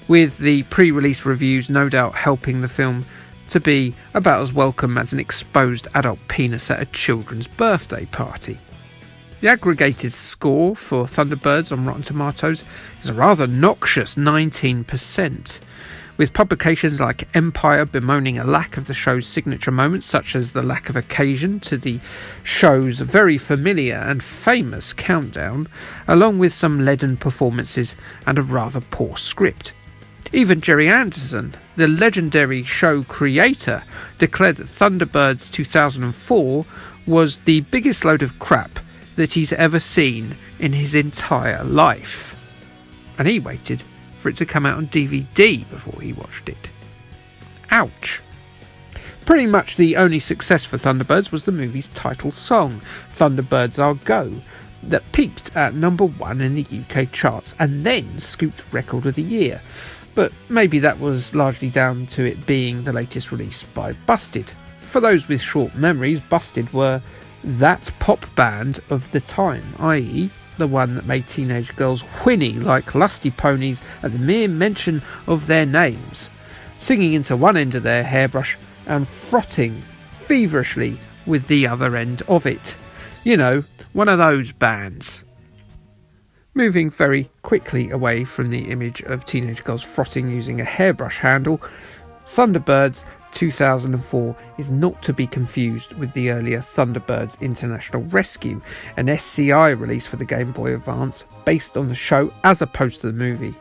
with the pre-release reviews no doubt helping the film to be about as welcome as an exposed adult penis at a children's birthday party. The aggregated score for Thunderbirds on Rotten Tomatoes is a rather noxious 19%, with publications like Empire bemoaning a lack of the show's signature moments, such as the lack of occasion to the show's very familiar and famous countdown, along with some leaden performances and a rather poor script. Even Jerry Anderson, the legendary show creator, declared that Thunderbirds 2004 was the biggest load of crap that he's ever seen in his entire life. And he waited for it to come out on DVD before he watched it. Ouch. Pretty much the only success for Thunderbirds was the movie's title song, Thunderbirds Are Go, that peaked at number 1 in the UK charts and then scooped Record of the Year. But maybe that was largely down to it being the latest release by Busted. For those with short memories, Busted were that pop band of the time, i.e. the one that made teenage girls whinny like lusty ponies at the mere mention of their names, singing into one end of their hairbrush and frotting feverishly with the other end of it. You know, one of those bands. Moving very quickly away from the image of teenage girls frotting using a hairbrush handle, Thunderbirds 2004 is not to be confused with the earlier Thunderbirds International Rescue, an SCI release for the Game Boy Advance based on the show as opposed to the movie.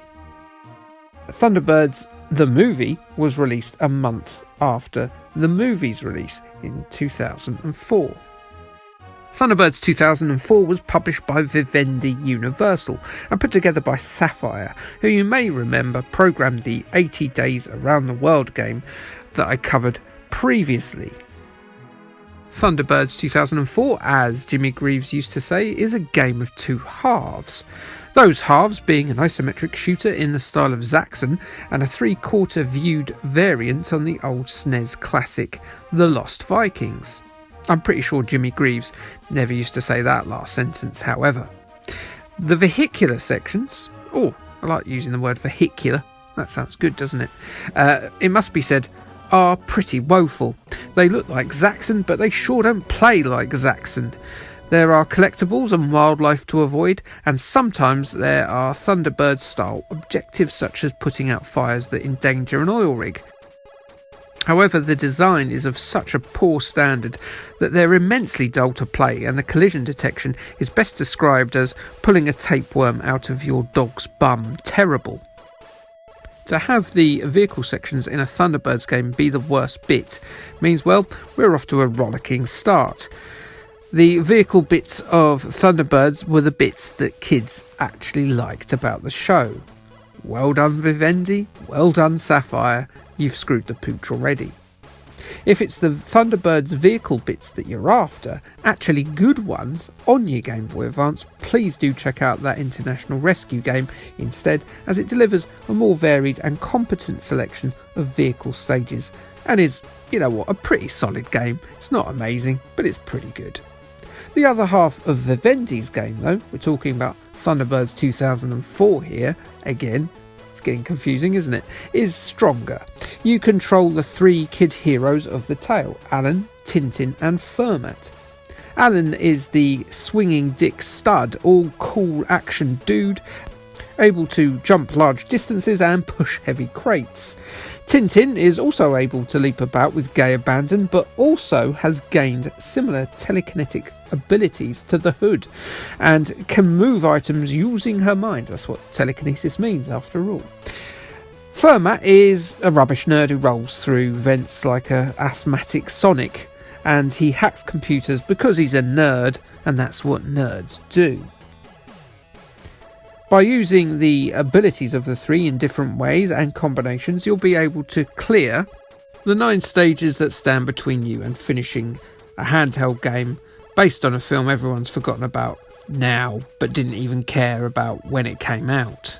Thunderbirds the movie was released a month after the movie's release in 2004. Thunderbirds 2004 was published by Vivendi Universal and put together by Sapphire, who you may remember programmed the 80 Days Around the World game that I covered previously. Thunderbirds 2004, as Jimmy Greaves used to say, is a game of two halves. Those halves being an isometric shooter in the style of Zaxxon and a three-quarter viewed variant on the old SNES classic The Lost Vikings. I'm pretty sure Jimmy Greaves never used to say that last sentence, however. The vehicular sections, I like using the word vehicular, that sounds good, doesn't it? It must be said, are pretty woeful. They look like Zaxxon, but they sure don't play like Zaxxon. There are collectibles and wildlife to avoid, and sometimes there are Thunderbird-style objectives such as putting out fires that endanger an oil rig. However, the design is of such a poor standard that they're immensely dull to play, and the collision detection is best described as pulling a tapeworm out of your dog's bum terrible. To have the vehicle sections in a Thunderbirds game be the worst bit means, well, we're off to a rollicking start. The vehicle bits of Thunderbirds were the bits that kids actually liked about the show. Well done Vivendi, well done Sapphire, you've screwed the pooch already. If it's the Thunderbirds vehicle bits that you're after, actually good ones, on your Game Boy Advance, please do check out that International Rescue game instead, as it delivers a more varied and competent selection of vehicle stages, and is, you know what, a pretty solid game. It's not amazing, but it's pretty good. The other half of Vivendi's game though, we're talking about Thunderbirds 2004 here, again, it's getting confusing, isn't it, is stronger. You control the three kid heroes of the tale, Alan, Tintin and Fermat. Alan is the swinging dick stud, all cool action dude, able to jump large distances and push heavy crates. Tintin is also able to leap about with gay abandon, but also has gained similar telekinetic abilities to the Hood and can move items using her mind. That's what telekinesis means after all. Fermat is a rubbish nerd who rolls through vents like a asthmatic Sonic, and he hacks computers because he's a nerd, and that's what nerds do. By using the abilities of the three in different ways and combinations, you'll be able to clear the 9 stages that stand between you and finishing a handheld game based on a film everyone's forgotten about now, but didn't even care about when it came out.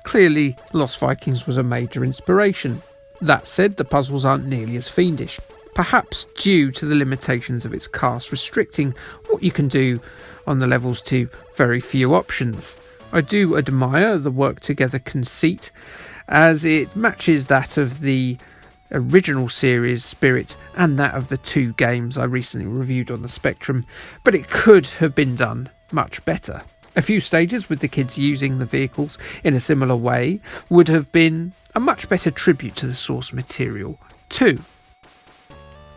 Clearly, Lost Vikings was a major inspiration. That said, the puzzles aren't nearly as fiendish, perhaps due to the limitations of its cast restricting what you can do on the levels to very few options. I do admire the work together conceit as it matches that of the original series spirit and that of the two games I recently reviewed on the Spectrum, but it could have been done much better. A few stages with the kids using the vehicles in a similar way would have been a much better tribute to the source material too.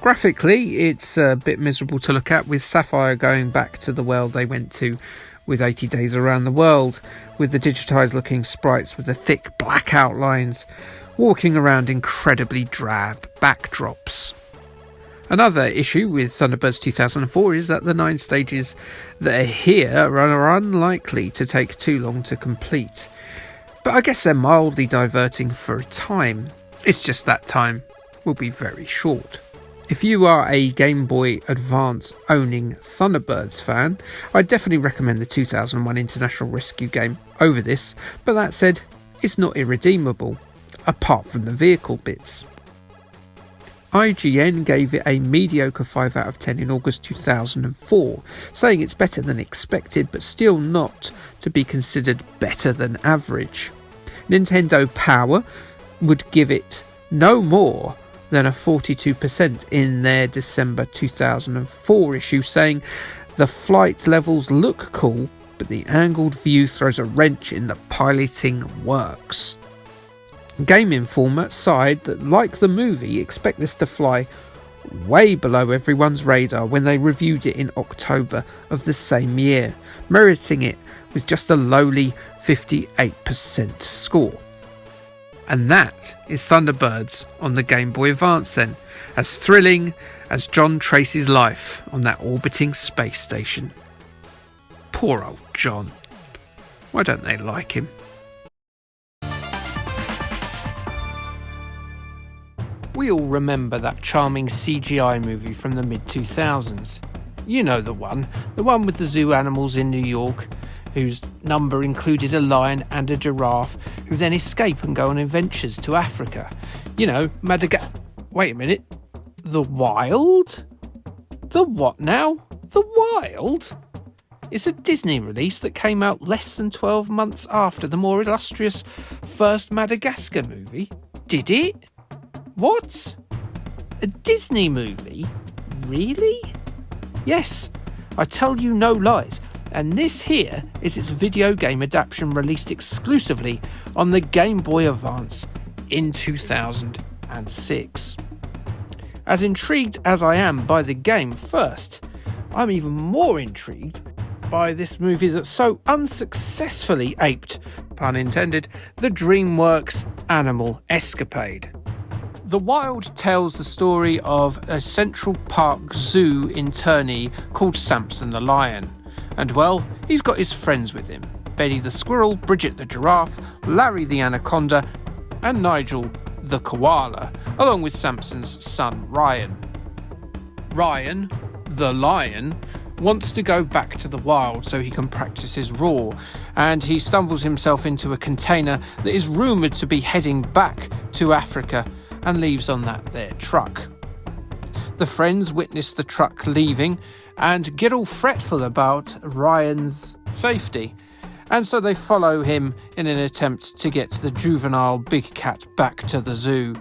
Graphically, it's a bit miserable to look at, with Sapphire going back to the world they went to with 80 Days Around the World, with the digitised looking sprites with the thick black outlines, walking around incredibly drab backdrops. Another issue with Thunderbirds 2004 is that the 9 stages that are here are unlikely to take too long to complete. But I guess they're mildly diverting for a time. It's just that time will be very short. If you are a Game Boy Advance owning Thunderbirds fan, I definitely recommend the 2001 International Rescue game over this, but that said, it's not irredeemable, apart from the vehicle bits. IGN gave it a mediocre 5 out of 10 in August 2004, saying it's better than expected, but still not to be considered better than average. Nintendo Power would give it no more than a 42% in their December 2004 issue, saying the flight levels look cool, but the angled view throws a wrench in the piloting works. Game Informer sighed that, like the movie, expect this to fly way below everyone's radar when they reviewed it in October of the same year, meriting it with just a lowly 58% score. And that is Thunderbirds on the Game Boy Advance then, as thrilling as John Tracy's life on that orbiting space station. Poor old John. Why don't they like him? We all remember that charming CGI movie from the mid-2000s. You know the one with the zoo animals in New York, whose number included a lion and a giraffe, who then escape and go on adventures to Africa. You know, Wait a minute. The Wild? The what now? The Wild? It's a Disney release that came out less than 12 months after the more illustrious first Madagascar movie. Did it? What? A Disney movie? Really? Yes, I tell you no lies. And this here is its video game adaptation released exclusively on the Game Boy Advance in 2006. As intrigued as I am by the game first, I'm even more intrigued by this movie that so unsuccessfully aped, pun intended, the DreamWorks Animal Escapade. The Wild tells the story of a Central Park Zoo internee called Samson the Lion. And well, he's got his friends with him. Betty the Squirrel, Bridget the Giraffe, Larry the Anaconda, and Nigel the Koala, along with Samson's son Ryan. Ryan, the lion, wants to go back to the wild so he can practice his roar, and he stumbles himself into a container that is rumoured to be heading back to Africa, and leaves on that there truck. The friends witness the truck leaving and get all fretful about Ryan's safety, and so they follow him in an attempt to get the juvenile big cat back to the zoo.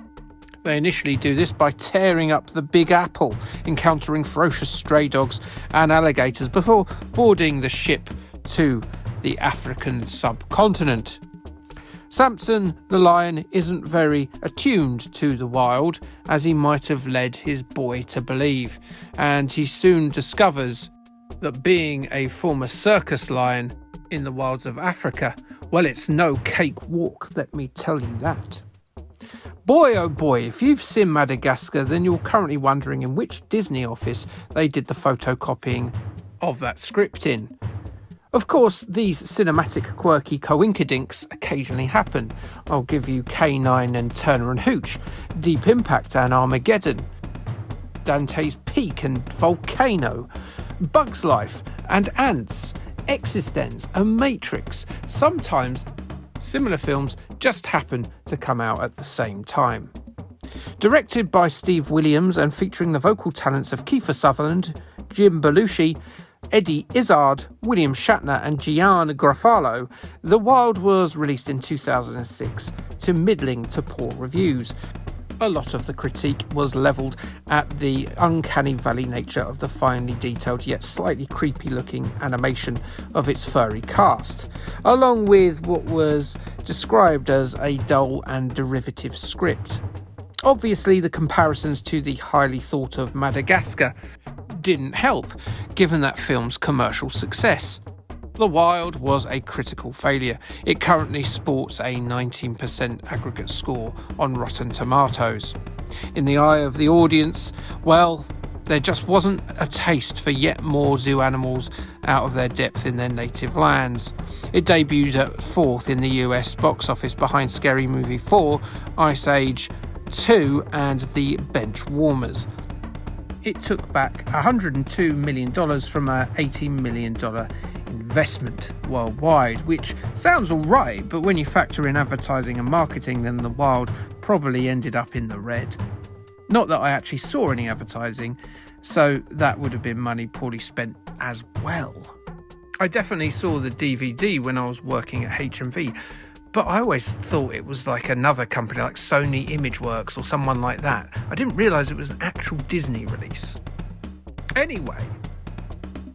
They initially do this by tearing up the Big Apple, encountering ferocious stray dogs and alligators before boarding the ship to the African subcontinent. Samson the lion isn't very attuned to the wild, as he might have led his boy to believe, and he soon discovers that being a former circus lion in the wilds of Africa, well, it's no cakewalk, let me tell you that. Boy oh boy, if you've seen Madagascar, then you're currently wondering in which Disney office they did the photocopying of that script in. Of course, these cinematic quirky coinkydinks occasionally happen. I'll give you K9 and Turner and Hooch, Deep Impact and Armageddon, Dante's Peak and Volcano, Bug's Life and Ants, Existence and Matrix. Sometimes similar films just happen to come out at the same time. Directed by Steve Williams and featuring the vocal talents of Kiefer Sutherland, Jim Belushi, Eddie Izzard, William Shatner and Gianni Garofalo, The Wild was released in 2006 to middling to poor reviews. A lot of the critique was levelled at the uncanny valley nature of the finely detailed yet slightly creepy looking animation of its furry cast, along with what was described as a dull and derivative script. Obviously, the comparisons to the highly thought of Madagascar didn't help, given that film's commercial success. The Wild was a critical failure. It currently sports a 19% aggregate score on Rotten Tomatoes. In the eye of the audience, well, there just wasn't a taste for yet more zoo animals out of their depth in their native lands. It debuted at 4th in the US box office behind Scary Movie 4, Ice Age 2 and The Bench Warmers. It took back $102 million from an $80 million investment worldwide, which sounds alright, but when you factor in advertising and marketing, then The Wild probably ended up in the red. Not that I actually saw any advertising, so that would have been money poorly spent as well. I definitely saw the DVD when I was working at HMV, but I always thought it was like another company like Sony Imageworks or someone like that. I didn't realise it was an actual Disney release. Anyway,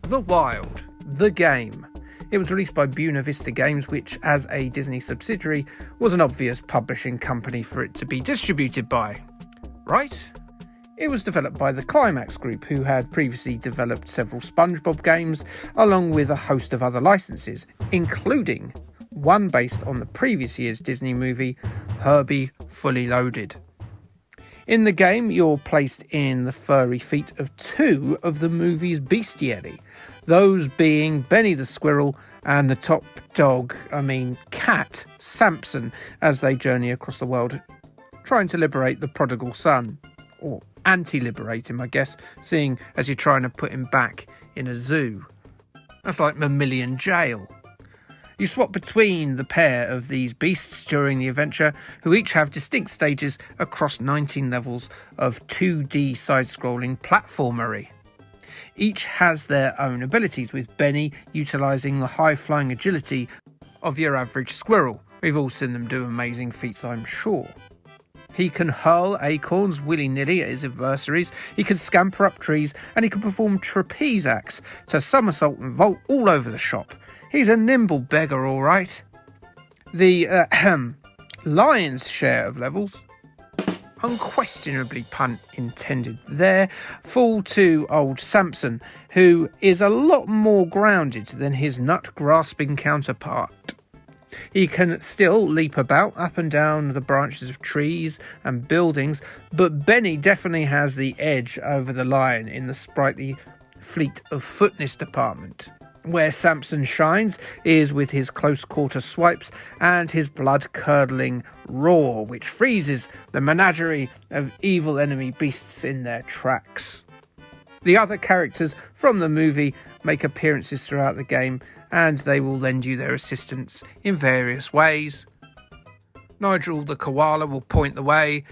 The Wild, the game. It was released by Buena Vista Games, which, as a Disney subsidiary, was an obvious publishing company for it to be distributed by. Right? It was developed by the Climax Group, who had previously developed several SpongeBob games, along with a host of other licenses, including one based on the previous year's Disney movie, Herbie Fully Loaded. In the game, you're placed in the furry feet of two of the movie's bestiary, those being Benny the Squirrel and the top cat, Samson, as they journey across the world, trying to liberate the prodigal son. Or anti-liberate him, I guess, seeing as you're trying to put him back in a zoo. That's like Mammalian Jail. You swap between the pair of these beasts during the adventure, who each have distinct stages across 19 levels of 2D side-scrolling platformery. Each has their own abilities, with Benny utilising the high-flying agility of your average squirrel. We've all seen them do amazing feats, I'm sure. He can hurl acorns willy-nilly at his adversaries, he can scamper up trees, and he can perform trapeze acts to somersault and vault all over the shop. He's a nimble beggar, all right. The lion's share of levels, unquestionably pun intended there, fall to old Samson, who is a lot more grounded than his nut-grasping counterpart. He can still leap about up and down the branches of trees and buildings, but Benny definitely has the edge over the lion in the sprightly fleet of footness department. Where Samson shines is with his close-quarter swipes and his blood-curdling roar, which freezes the menagerie of evil enemy beasts in their tracks. The other characters from the movie make appearances throughout the game, and they will lend you their assistance in various ways. Nigel the koala will point the way,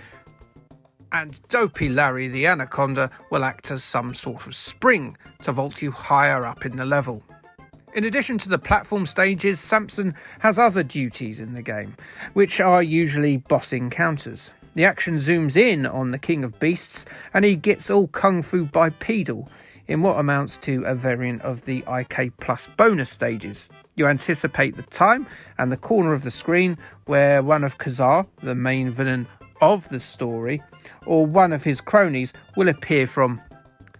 and Dopey Larry the anaconda will act as some sort of spring to vault you higher up in the level. In addition to the platform stages, Samson has other duties in the game, which are usually boss encounters. The action zooms in on the King of Beasts, and he gets all kung fu bipedal in what amounts to a variant of the IK Plus bonus stages. You anticipate the time and the corner of the screen where one of Kazar, the main villain of the story, or one of his cronies will appear from,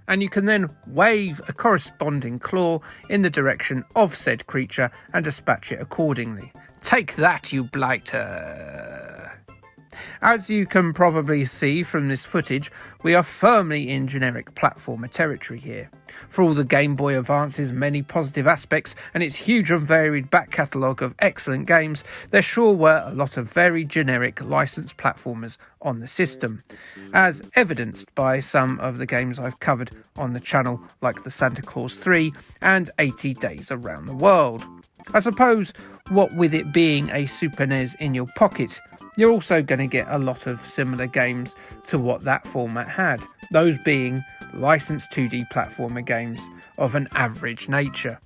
and you can then wave a corresponding claw in the direction of said creature and dispatch it accordingly. Take that, you blighter! As you can probably see from this footage, we are firmly in generic platformer territory here. For all the Game Boy Advance's many positive aspects and its huge and varied back catalogue of excellent games, there sure were a lot of very generic licensed platformers on the system, as evidenced by some of the games I've covered on the channel, like the Santa Claus 3 and 80 Days Around the World. I suppose, what with it being a Super NES in your pocket, you're also going to get a lot of similar games to what that format had, those being licensed 2D platformer games of an average nature.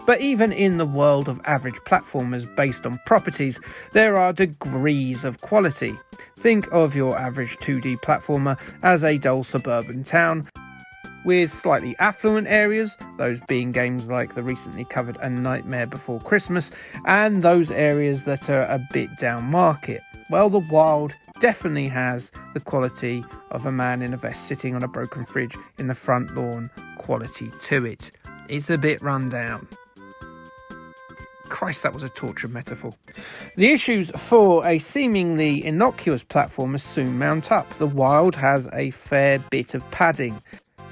But even in the world of average platformers based on properties, there are degrees of quality. Think of your average 2D platformer as a dull suburban town, with slightly affluent areas, those being games like the recently covered A Nightmare Before Christmas, and those areas that are a bit down market. Well, The Wild definitely has the quality of a man in a vest sitting on a broken fridge in the front lawn quality to it. It's a bit run down. Christ, that was a torture metaphor. The issues for a seemingly innocuous platformer soon mount up. The Wild has a fair bit of padding.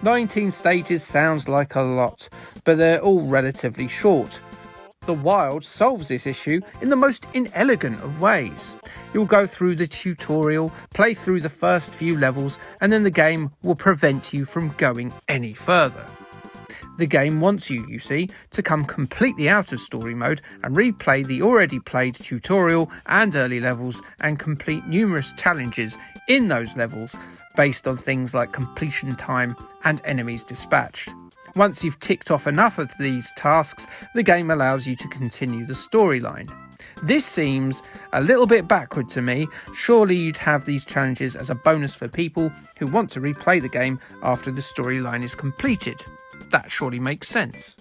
19 stages sounds like a lot, but they're all relatively short. The Wild solves this issue in the most inelegant of ways. You'll go through the tutorial, play through the first few levels, and then the game will prevent you from going any further. The game wants you, you see, to come completely out of story mode and replay the already played tutorial and early levels and complete numerous challenges in those levels based on things like completion time and enemies dispatched. Once you've ticked off enough of these tasks, the game allows you to continue the storyline. This seems a little bit backward to me. Surely you'd have these challenges as a bonus for people who want to replay the game after the storyline is completed. That surely makes sense.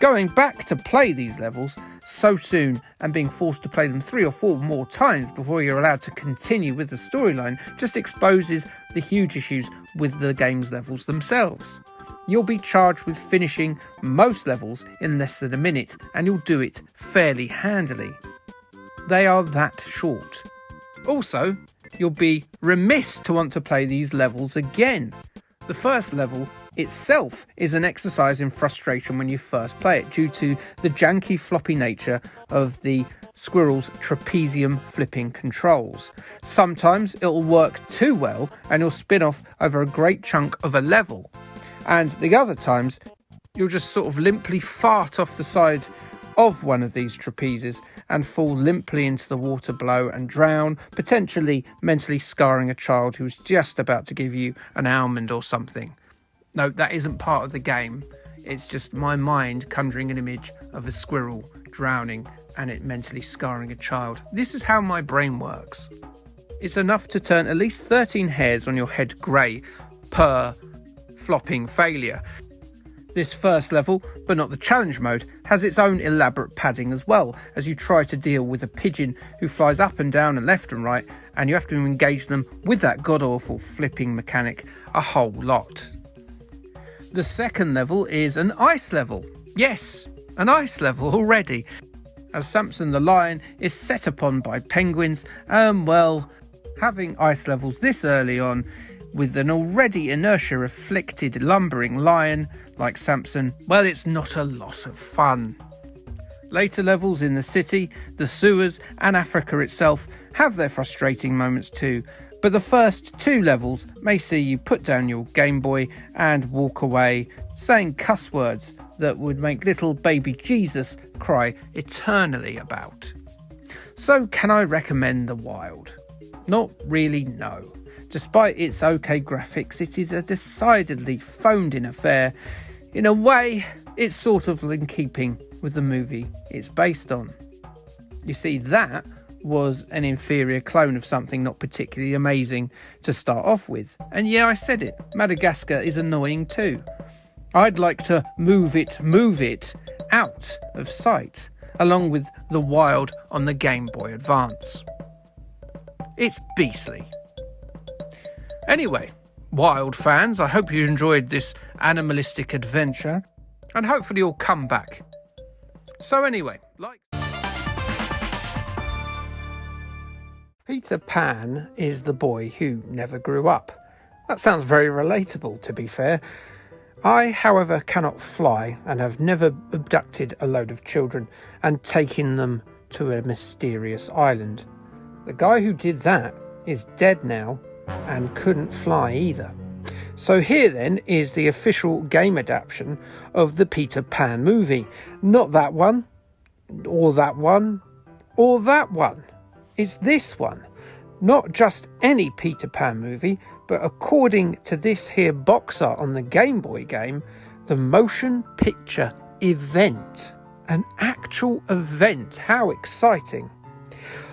Going back to play these levels so soon and being forced to play them 3 or 4 more times before you're allowed to continue with the storyline just exposes the huge issues with the game's levels themselves. You'll be charged with finishing most levels in less than a minute, and you'll do it fairly handily. They are that short. Also, you'll be remiss to want to play these levels again. The first level itself is an exercise in frustration when you first play it, due to the janky floppy nature of the squirrel's trapezium flipping controls. Sometimes it'll work too well and you'll spin off over a great chunk of a level, and the other times you'll just sort of limply fart off the side of one of these trapezes and fall limply into the water below and drown, potentially mentally scarring a child who was just about to give you an almond or something. No, that isn't part of the game. It's just my mind conjuring an image of a squirrel drowning and it mentally scarring a child. This is how my brain works. It's enough to turn at least 13 hairs on your head grey per flopping failure. This first level, but not the challenge mode, has its own elaborate padding as well, as you try to deal with a pigeon who flies up and down and left and right, and you have to engage them with that god-awful flipping mechanic a whole lot. The second level is an ice level. Yes, an ice level already. As Samson the lion is set upon by penguins, having ice levels this early on with an already inertia-afflicted lumbering lion like Samson, well, it's not a lot of fun. Later levels in the city, the sewers and Africa itself have their frustrating moments too, but the first 2 levels may see you put down your Gameboy and walk away saying cuss words that would make little baby Jesus cry eternally about. So can I recommend The Wild? Not really, no. Despite its okay graphics, it is a decidedly phoned-in affair. In a way, it's sort of in keeping with the movie it's based on. You see, that was an inferior clone of something not particularly amazing to start off with. And yeah, I said it, Madagascar is annoying too. I'd like to move it out of sight, along with The Wild on the Game Boy Advance. It's beastly. Anyway, Wild fans, I hope you enjoyed this animalistic adventure, and hopefully you'll come back. So anyway, Peter Pan is the boy who never grew up. That sounds very relatable, to be fair. I, however, cannot fly and have never abducted a load of children and taken them to a mysterious island. The guy who did that is dead now and couldn't fly either. So here then is the official game adaptation of the Peter Pan movie. Not that one, or that one, or that one. It's this one. Not just any Peter Pan movie, but according to this here box art on the Game Boy game, the motion picture event. An actual event. How exciting.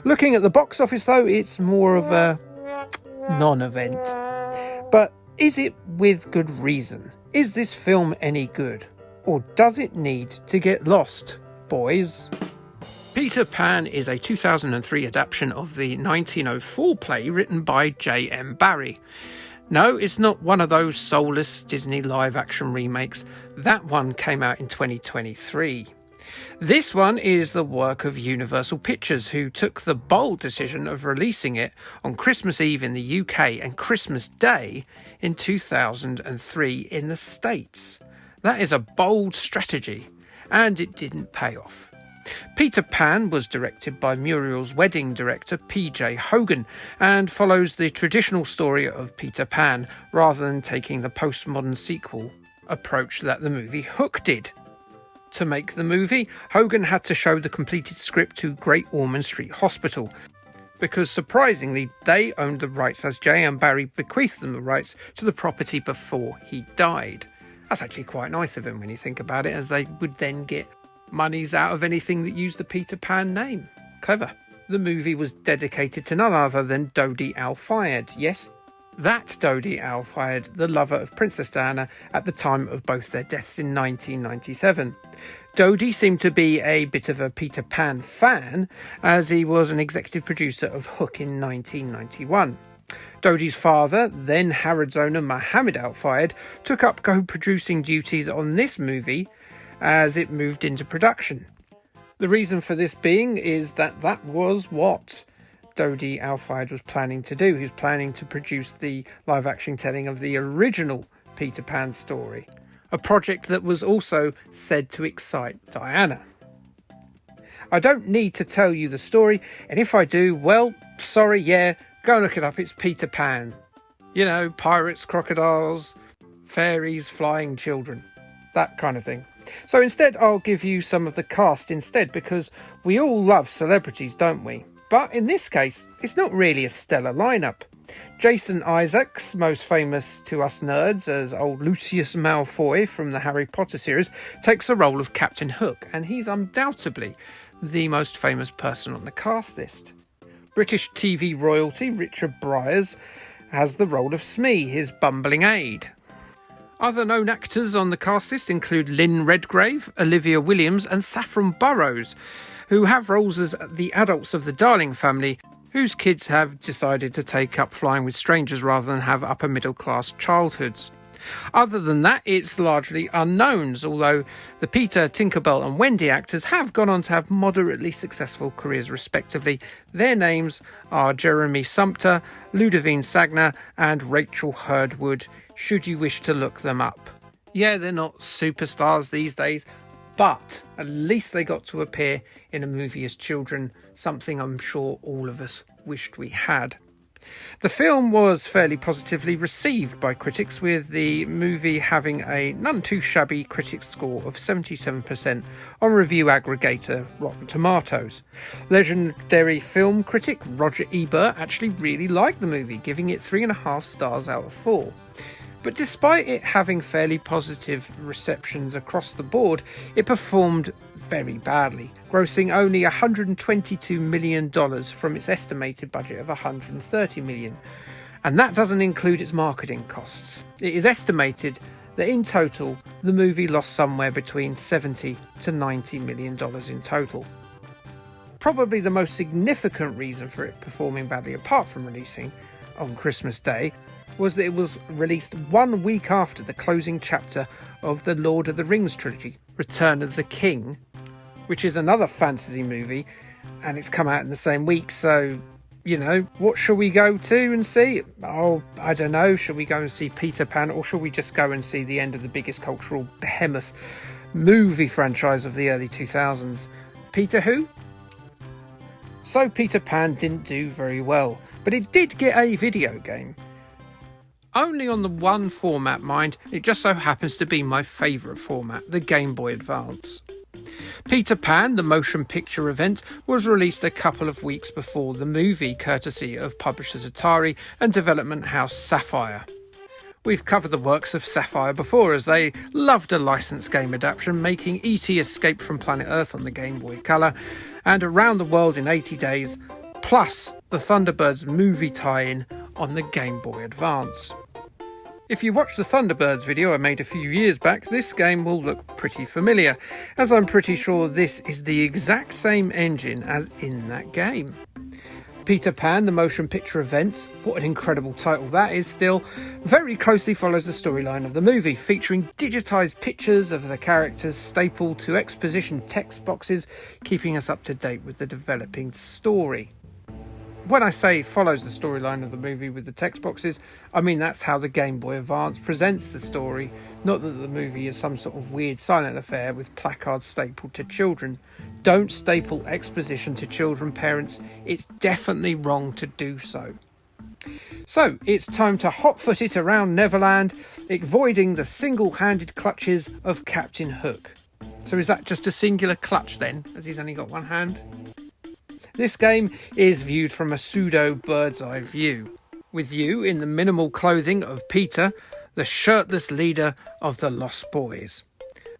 Looking at the box office though, it's more of a non-event. But is it with good reason? Is this film any good? Or does it need to get lost, boys? Peter Pan is a 2003 adaptation of the 1904 play written by J.M. Barrie. No, it's not one of those soulless Disney live-action remakes. That one came out in 2023. This one is the work of Universal Pictures, who took the bold decision of releasing it on Christmas Eve in the UK and Christmas Day in 2003 in the States. That is a bold strategy, and it didn't pay off. Peter Pan was directed by Muriel's Wedding director P.J. Hogan and follows the traditional story of Peter Pan rather than taking the postmodern sequel approach that the movie Hook did. To make the movie, Hogan had to show the completed script to Great Ormond Street Hospital because, surprisingly, they owned the rights as J.M. Barrie bequeathed them the rights to the property before he died. That's actually quite nice of him when you think about it, as they would then get monies out of anything that used the Peter Pan name. Clever. The movie was dedicated to none other than Dodi Al-Fayed. Yes, that Dodi Al-Fayed, the lover of Princess Diana at the time of both their deaths in 1997. Dodi seemed to be a bit of a Peter Pan fan, as he was an executive producer of Hook in 1991. Dodi's father, then Harrods owner Mohammed Al-Fayed, took up co-producing duties on this movie as it moved into production. The reason for this being is that was what Dodi Al-Fayed was planning to do. He was planning to produce the live-action telling of the original Peter Pan story, a project that was also said to excite Diana. I don't need to tell you the story, and if I do, well, sorry, yeah, go look it up, it's Peter Pan. You know, pirates, crocodiles, fairies, flying children, that kind of thing. So instead, I'll give you some of the cast instead, because we all love celebrities, don't we? But in this case, it's not really a stellar lineup. Jason Isaacs, most famous to us nerds as old Lucius Malfoy from the Harry Potter series, takes the role of Captain Hook, and he's undoubtedly the most famous person on the cast list. British TV royalty Richard Briers has the role of Smee, his bumbling aide. Other known actors on the cast list include Lynn Redgrave, Olivia Williams and Saffron Burrows, who have roles as the adults of the Darling family, whose kids have decided to take up flying with strangers rather than have upper middle class childhoods. Other than that, it's largely unknowns, although the Peter, Tinkerbell and Wendy actors have gone on to have moderately successful careers respectively. Their names are Jeremy Sumpter, Ludovine Sagna and Rachel Hurdwood, should you wish to look them up. Yeah, they're not superstars these days, but at least they got to appear in a movie as children, something I'm sure all of us wished we had. The film was fairly positively received by critics, with the movie having a none too shabby critics score of 77% on review aggregator Rotten Tomatoes. Legendary film critic Roger Ebert actually really liked the movie, giving it 3.5 stars out of 4. But despite it having fairly positive receptions across the board, it performed very badly, grossing only $122 million from its estimated budget of $130 million. And that doesn't include its marketing costs. It is estimated that in total, the movie lost somewhere between $70 to $90 million in total. Probably the most significant reason for it performing badly, apart from releasing on Christmas Day, was that it was released 1 week after the closing chapter of the Lord of the Rings trilogy, Return of the King, which is another fantasy movie, and it's come out in the same week, so, you know, what shall we go to and see? Oh, I don't know, shall we go and see Peter Pan, or shall we just go and see the end of the biggest cultural behemoth movie franchise of the early 2000s? Peter who? So Peter Pan didn't do very well, but it did get a video game. Only on the one format, mind, it just so happens to be my favourite format, the Game Boy Advance. Peter Pan, the motion picture event, was released a couple of weeks before the movie, courtesy of publishers Atari and development house Sapphire. We've covered the works of Sapphire before, as they loved a licensed game adaptation, making E.T. Escape from Planet Earth on the Game Boy Color and Around the World in 80 Days, plus the Thunderbirds movie tie-in on the Game Boy Advance. If you watch the Thunderbirds video I made a few years back, this game will look pretty familiar, as I'm pretty sure this is the exact same engine as in that game. Peter Pan, the motion picture event, what an incredible title that is still, very closely follows the storyline of the movie, featuring digitised pictures of the characters stapled to exposition text boxes, keeping us up to date with the developing story. When I say follows the storyline of the movie with the text boxes, I mean that's how the Game Boy Advance presents the story, not that the movie is some sort of weird silent affair with placards stapled to children. Don't staple exposition to children, parents. It's definitely wrong to do so. So, it's time to hot-foot it around Neverland, avoiding the single-handed clutches of Captain Hook. So is that just a singular clutch then, as he's only got one hand? This game is viewed from a pseudo bird's eye view, with you in the minimal clothing of Peter, the shirtless leader of the Lost Boys.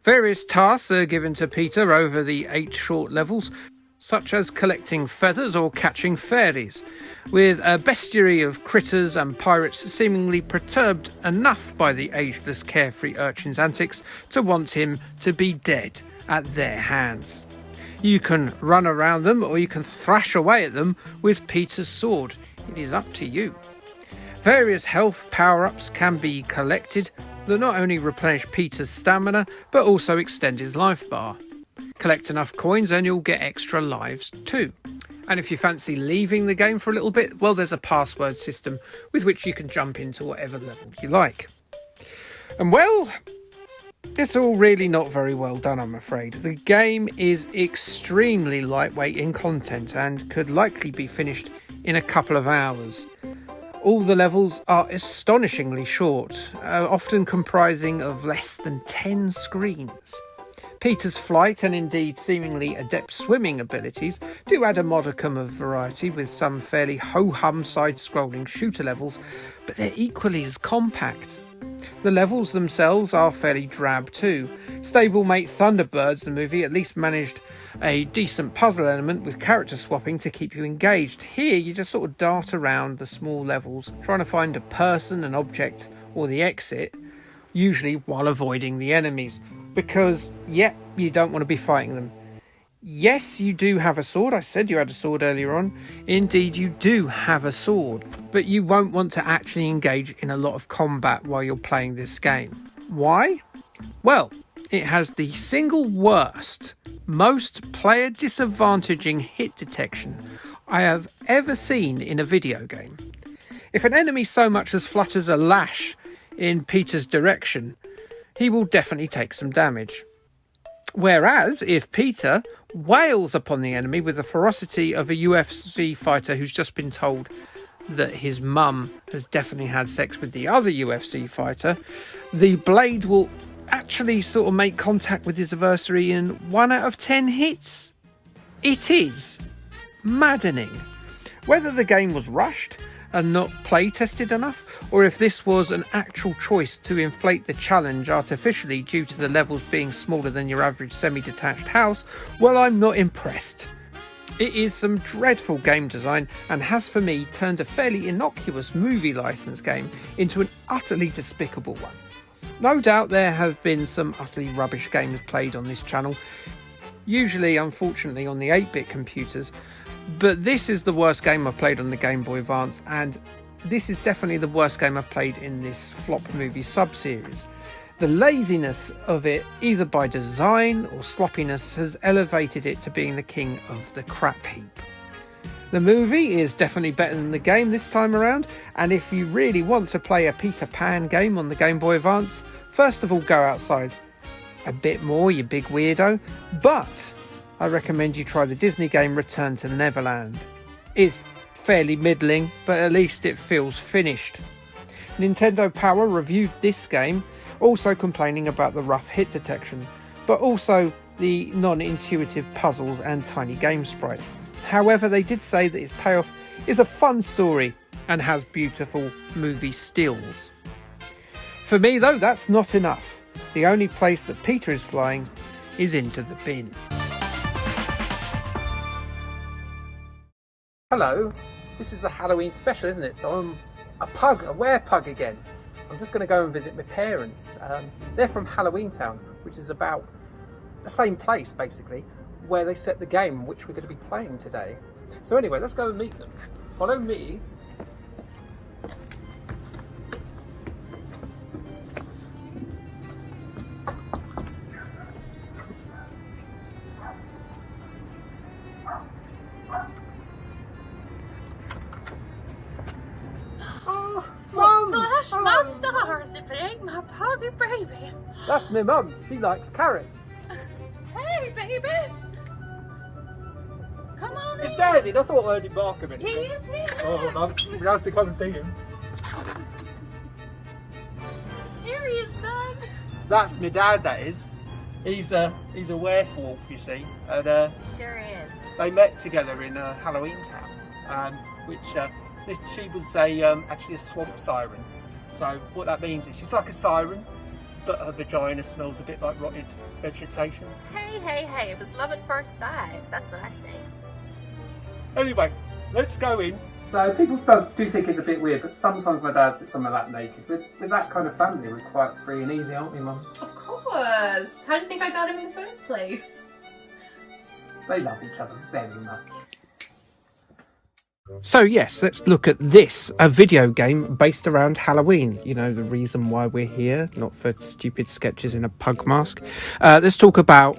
Various tasks are given to Peter over the 8 short levels, such as collecting feathers or catching fairies, with a bestiary of critters and pirates seemingly perturbed enough by the ageless carefree urchin's antics to want him to be dead at their hands. You can run around them or you can thrash away at them with Peter's sword. It is up to you. Various health power-ups can be collected that not only replenish Peter's stamina but also extend his life bar. Collect enough coins and you'll get extra lives too. And if you fancy leaving the game for a little bit, well, there's a password system with which you can jump into whatever level you like. And well, it's all really not very well done, I'm afraid. The game is extremely lightweight in content and could likely be finished in a couple of hours. All the levels are astonishingly short, often comprising of less than 10 screens. Peter's flight and indeed seemingly adept swimming abilities do add a modicum of variety with some fairly ho-hum side-scrolling shooter levels, but they're equally as compact. The levels themselves are fairly drab too. Stablemate Thunderbirds, the movie, at least managed a decent puzzle element with character swapping to keep you engaged. Here you just sort of dart around the small levels trying to find a person, an object or the exit, usually while avoiding the enemies, because you don't want to be fighting them. Yes, you do have a sword. I said you had a sword earlier on. Indeed, you do have a sword, but you won't want to actually engage in a lot of combat while you're playing this game. Why? Well, it has the single worst, most player disadvantaging hit detection I have ever seen in a video game. If an enemy so much as flutters a lash in Peter's direction, he will definitely take some damage. Whereas if Peter wails upon the enemy with the ferocity of a UFC fighter who's just been told that his mum has definitely had sex with the other UFC fighter, the blade will actually sort of make contact with his adversary in 1 out of 10 hits. It is maddening. Whether the game was rushed and not play tested enough, or if this was an actual choice to inflate the challenge artificially due to the levels being smaller than your average semi-detached house, well, I'm not impressed. It is some dreadful game design and has for me turned a fairly innocuous movie license game into an utterly despicable one. No doubt there have been some utterly rubbish games played on this channel, usually unfortunately on the 8-bit computers, but this is the worst game I've played on the Game Boy Advance, and this is definitely the worst game I've played in this flop movie sub-series. The laziness of it, either by design or sloppiness, has elevated it to being the king of the crap heap. The movie is definitely better than the game this time around, and if you really want to play a Peter Pan game on the Game Boy Advance, first of all go outside a bit more, you big weirdo, but I recommend you try the Disney game Return to Neverland. It's fairly middling, but at least it feels finished. Nintendo Power reviewed this game, also complaining about the rough hit detection, but also the non-intuitive puzzles and tiny game sprites. However, they did say that its payoff is a fun story and has beautiful movie stills. For me though, that's not enough. The only place that Peter is flying is into the bin. Hello, this is the Halloween special, isn't it? So I'm a werepug again. I'm just going to go and visit my parents. They're from Halloween Town, which is about the same place basically, where they set the game which we're going to be playing today. So anyway, let's go and meet them. Follow me. My stars, they bring my puggy baby. That's my mum. She likes carrots. Hey, baby. Come on in. It's Daddy. I thought I heard him bark a minute. He is here. Oh, Mum. It'd be nice to come and see him. Here he is, son. That's my dad, that is. He's a werewolf, you see. And Sure is. they met together in Halloween Town, which she was actually a swamp siren. So what that means is she's like a siren, but her vagina smells a bit like rotted vegetation. Hey, it was love at first sight. That's what I say. Anyway, let's go in. So people do think it's a bit weird, but sometimes my dad sits on my lap naked. With that kind of family, we're quite free and easy, aren't we, Mum? Of course. How do you think I got him in the first place? They love each other very much. So yes, let's look at this, a video game based around Halloween. You know, the reason why we're here, not for stupid sketches in a pug mask. Let's talk about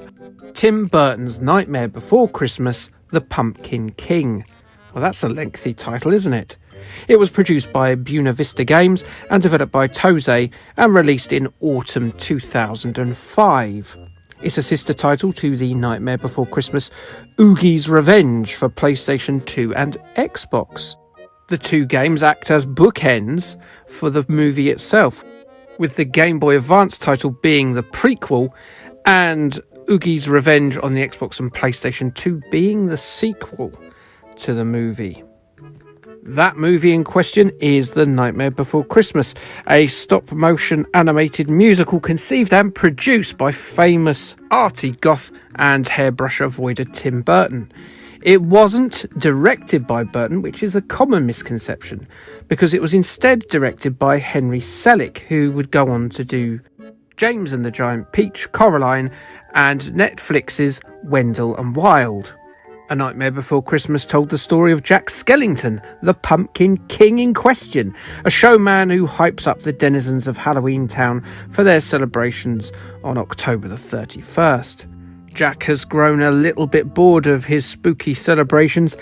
Tim Burton's Nightmare Before Christmas, The Pumpkin King. Well, that's a lengthy title, isn't it? It was produced by Buena Vista Games and developed by Toze and released in autumn 2005. It's a sister title to the Nightmare Before Christmas Oogie's Revenge for PlayStation 2 and Xbox. The two games act as bookends for the movie itself, with the Game Boy Advance title being the prequel and Oogie's Revenge on the Xbox and PlayStation 2 being the sequel to the movie. That movie in question is The Nightmare Before Christmas, a stop-motion animated musical conceived and produced by famous arty goth and hairbrush avoider Tim Burton. It wasn't directed by Burton, which is a common misconception, because it was instead directed by Henry Selick, who would go on to do James and the Giant Peach, Coraline, and Netflix's Wendell and Wild. A Nightmare Before Christmas told the story of Jack Skellington, the Pumpkin King in question, a showman who hypes up the denizens of Halloween Town for their celebrations on October the 31st. Jack has grown a little bit bored of his spooky celebrations,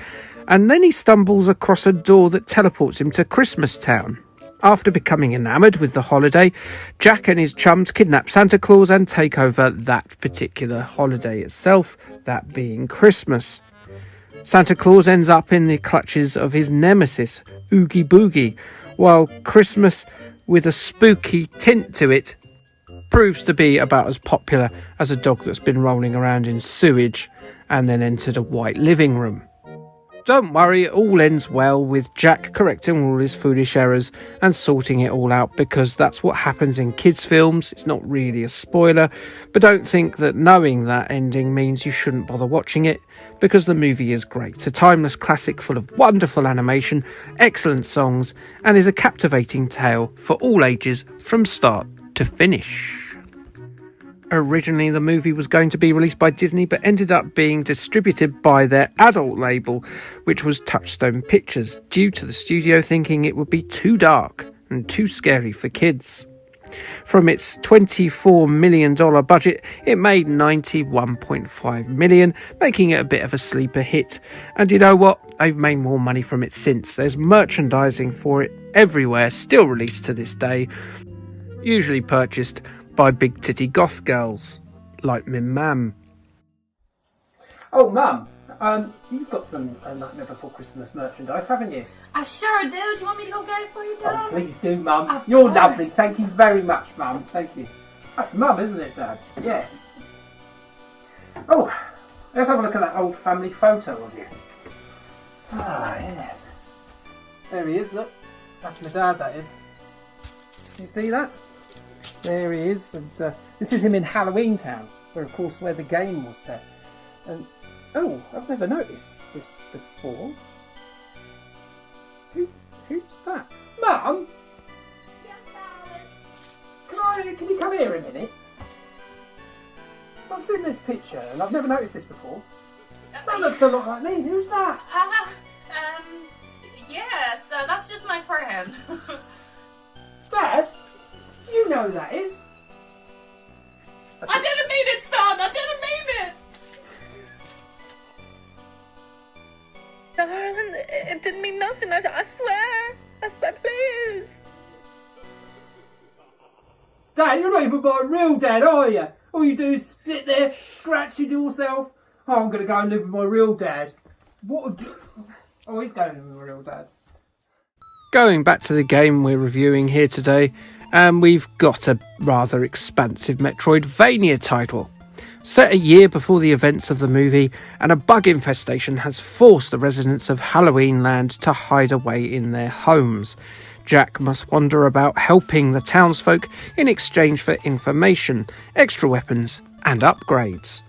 and then he stumbles across a door that teleports him to Christmas Town. After becoming enamoured with the holiday, Jack and his chums kidnap Santa Claus and take over that particular holiday itself, that being Christmas. Santa Claus ends up in the clutches of his nemesis, Oogie Boogie, while Christmas, with a spooky tint to it, proves to be about as popular as a dog that's been rolling around in sewage and then entered a white living room. Don't worry, it all ends well with Jack correcting all his foolish errors and sorting it all out, because that's what happens in kids' films. It's not really a spoiler, but don't think that knowing that ending means you shouldn't bother watching it, because the movie is great. A timeless classic full of wonderful animation, excellent songs, and is a captivating tale for all ages from start to finish. Originally, the movie was going to be released by Disney, but ended up being distributed by their adult label, which was Touchstone Pictures, due to the studio thinking it would be too dark and too scary for kids. From its $24 million budget, it made $91.5 million, making it a bit of a sleeper hit. And you know what? They've made more money from it since. There's merchandising for it everywhere, still released to this day, usually purchased by big titty goth girls like me mum. Oh, Mum, you've got some Nightmare Before Christmas merchandise, haven't you? I sure do. Do you want me to go get it for you, Dad? Oh, please do, Mum. Of You're course. lovely. Thank you very much, Mum. Thank you. That's Mum, isn't it, Dad? Yes. Oh, let's have a look at that old family photo of you. Ah, yes. There he is, look. That's my dad, that is. You see that? There he is, and this is him in Halloween Town, where the game was set. And oh, I've never noticed this before. Who's that? Mum? Yes, darling. Can you come here a minute? So I've seen this picture and I've never noticed this before. That looks a lot like me. Who's that? Yeah, so that's just my friend. Dad? You know who that is? I didn't mean it, son! I didn't mean it! Darling, it didn't mean nothing, I swear. I swear, please. Dad, you're not even my real dad, are you? All you do is sit there scratching yourself. Oh, I'm going to go and live with my real dad. What? Oh, he's going to live with my real dad. Going back to the game we're reviewing here today, we've got a rather expansive Metroidvania title. Set a year before the events of the movie, and a bug infestation has forced the residents of Halloween Land to hide away in their homes. Jack must wander about helping the townsfolk in exchange for information, extra weapons and upgrades.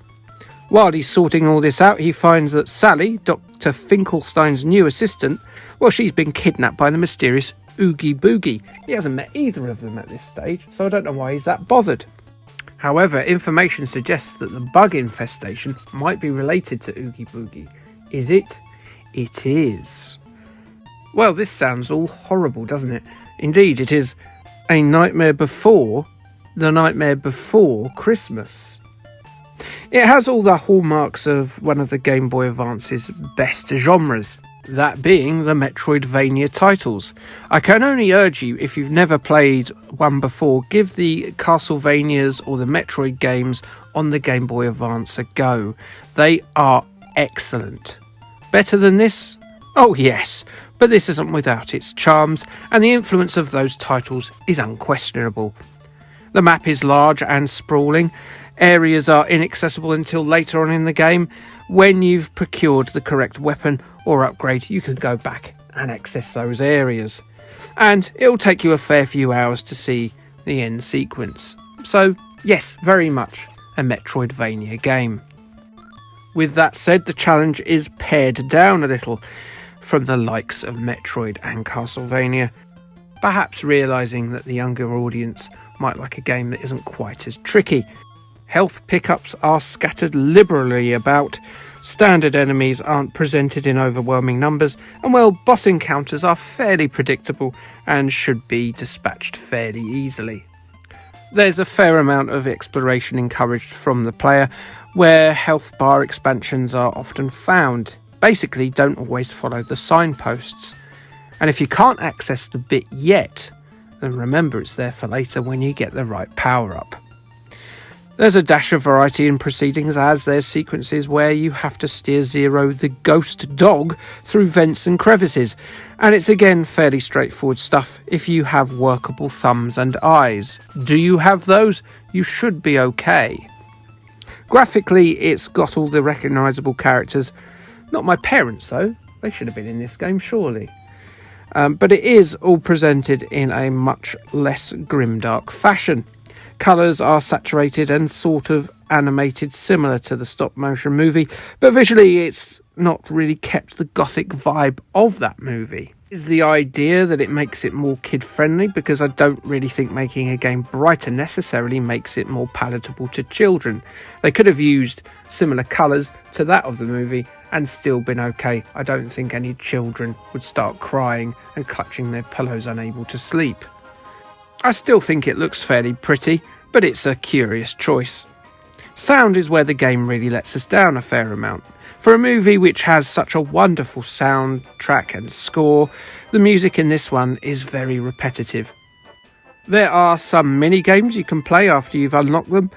While he's sorting all this out, he finds that Sally, Dr. Finkelstein's new assistant, well, she's been kidnapped by the mysterious Oogie Boogie. He hasn't met either of them at this stage, so I don't know why he's that bothered. However, information suggests that the bug infestation might be related to Oogie Boogie. Is it? It is. Well, this sounds all horrible, doesn't it? Indeed, it is a nightmare before the nightmare before Christmas. It has all the hallmarks of one of the Game Boy Advance's best genres, that being the Metroidvania titles. I can only urge you, if you've never played one before, give the Castlevanias or the Metroid games on the Game Boy Advance a go. They are excellent. Better than this? Oh yes, but this isn't without its charms, and the influence of those titles is unquestionable. The map is large and sprawling. Areas are inaccessible until later on in the game. When you've procured the correct weapon or upgrade, you can go back and access those areas. And it'll take you a fair few hours to see the end sequence. So, yes, very much a Metroidvania game. With that said, the challenge is pared down a little from the likes of Metroid and Castlevania, perhaps realising that the younger audience might like a game that isn't quite as tricky. Health pickups are scattered liberally about, standard enemies aren't presented in overwhelming numbers, and well, boss encounters are fairly predictable and should be dispatched fairly easily. There's a fair amount of exploration encouraged from the player, where health bar expansions are often found. Basically, don't always follow the signposts. And if you can't access the bit yet, then remember it's there for later when you get the right power-up. There's a dash of variety in proceedings, as there's sequences where you have to steer Zero the ghost dog through vents and crevices, and it's again fairly straightforward stuff if you have workable thumbs and eyes. Do you have those? You should be okay. Graphically, it's got all the recognisable characters. Not my parents though, they should have been in this game surely. But it is all presented in a much less grimdark fashion. Colours are saturated and sort of animated similar to the stop motion movie, but visually it's not really kept the gothic vibe of that movie. Is the idea that it makes it more kid friendly, because I don't really think making a game brighter necessarily makes it more palatable to children. They could have used similar colours to that of the movie and still been okay. I don't think any children would start crying and clutching their pillows unable to sleep. I still think it looks fairly pretty, but it's a curious choice. Sound is where the game really lets us down a fair amount. For a movie which has such a wonderful soundtrack and score, the music in this one is very repetitive. There are some mini games you can play after you've unlocked them,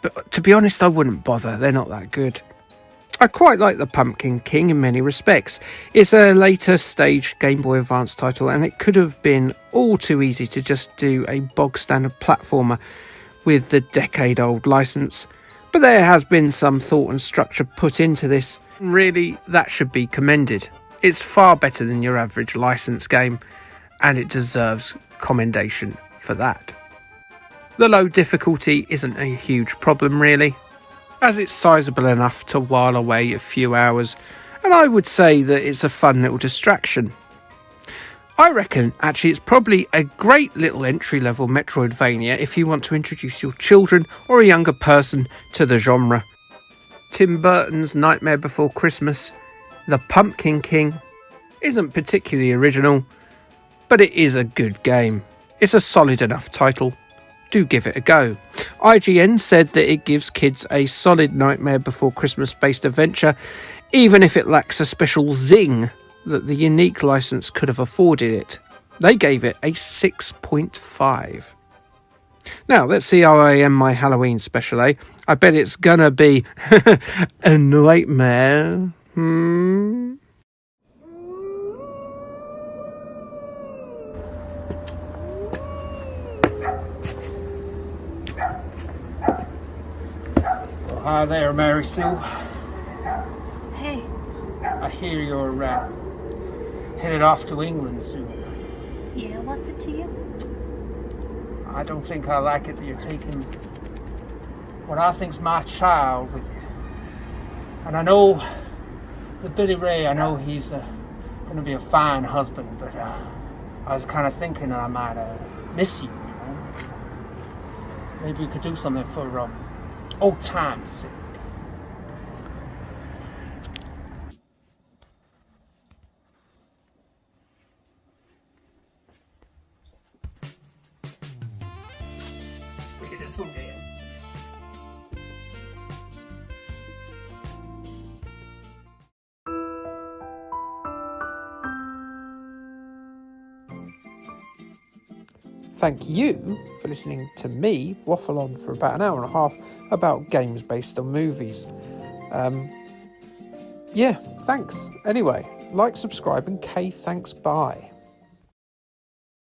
but to be honest I wouldn't bother, they're not that good. I quite like the Pumpkin King in many respects. It's a later stage Game Boy Advance title, and it could have been all too easy to just do a bog standard platformer with the decade-old license. But there has been some thought and structure put into this. Really, that should be commended. It's far better than your average license game, and it deserves commendation for that. The low difficulty isn't a huge problem really, as it's sizable enough to while away a few hours, and I would say that it's a fun little distraction. I reckon actually it's probably a great little entry-level Metroidvania if you want to introduce your children or a younger person to the genre. Tim Burton's Nightmare Before Christmas, The Pumpkin King, isn't particularly original, but it is a good game. It's a solid enough title. Do give it a go. IGN said that it gives kids a solid Nightmare Before Christmas based adventure, even if it lacks a special zing that the unique license could have afforded it. They gave it a 6.5. Now, let's see how I am my Halloween special, eh? I bet it's gonna be a nightmare. Hi there, Mary Sue. Hey. I hear you're headed off to England soon. Yeah, what's it to you? I don't think I like it that you're taking what I think's my child with you. And I know with Billy Ray, I know he's going to be a fine husband, but I was kind of thinking that I might miss you, you know. Maybe we could do something for old times' sake. Look at this one there. Thank you for listening to me waffle on for about an hour and a half about games based on movies. Yeah, thanks. Anyway, like, subscribe, and thanks, bye.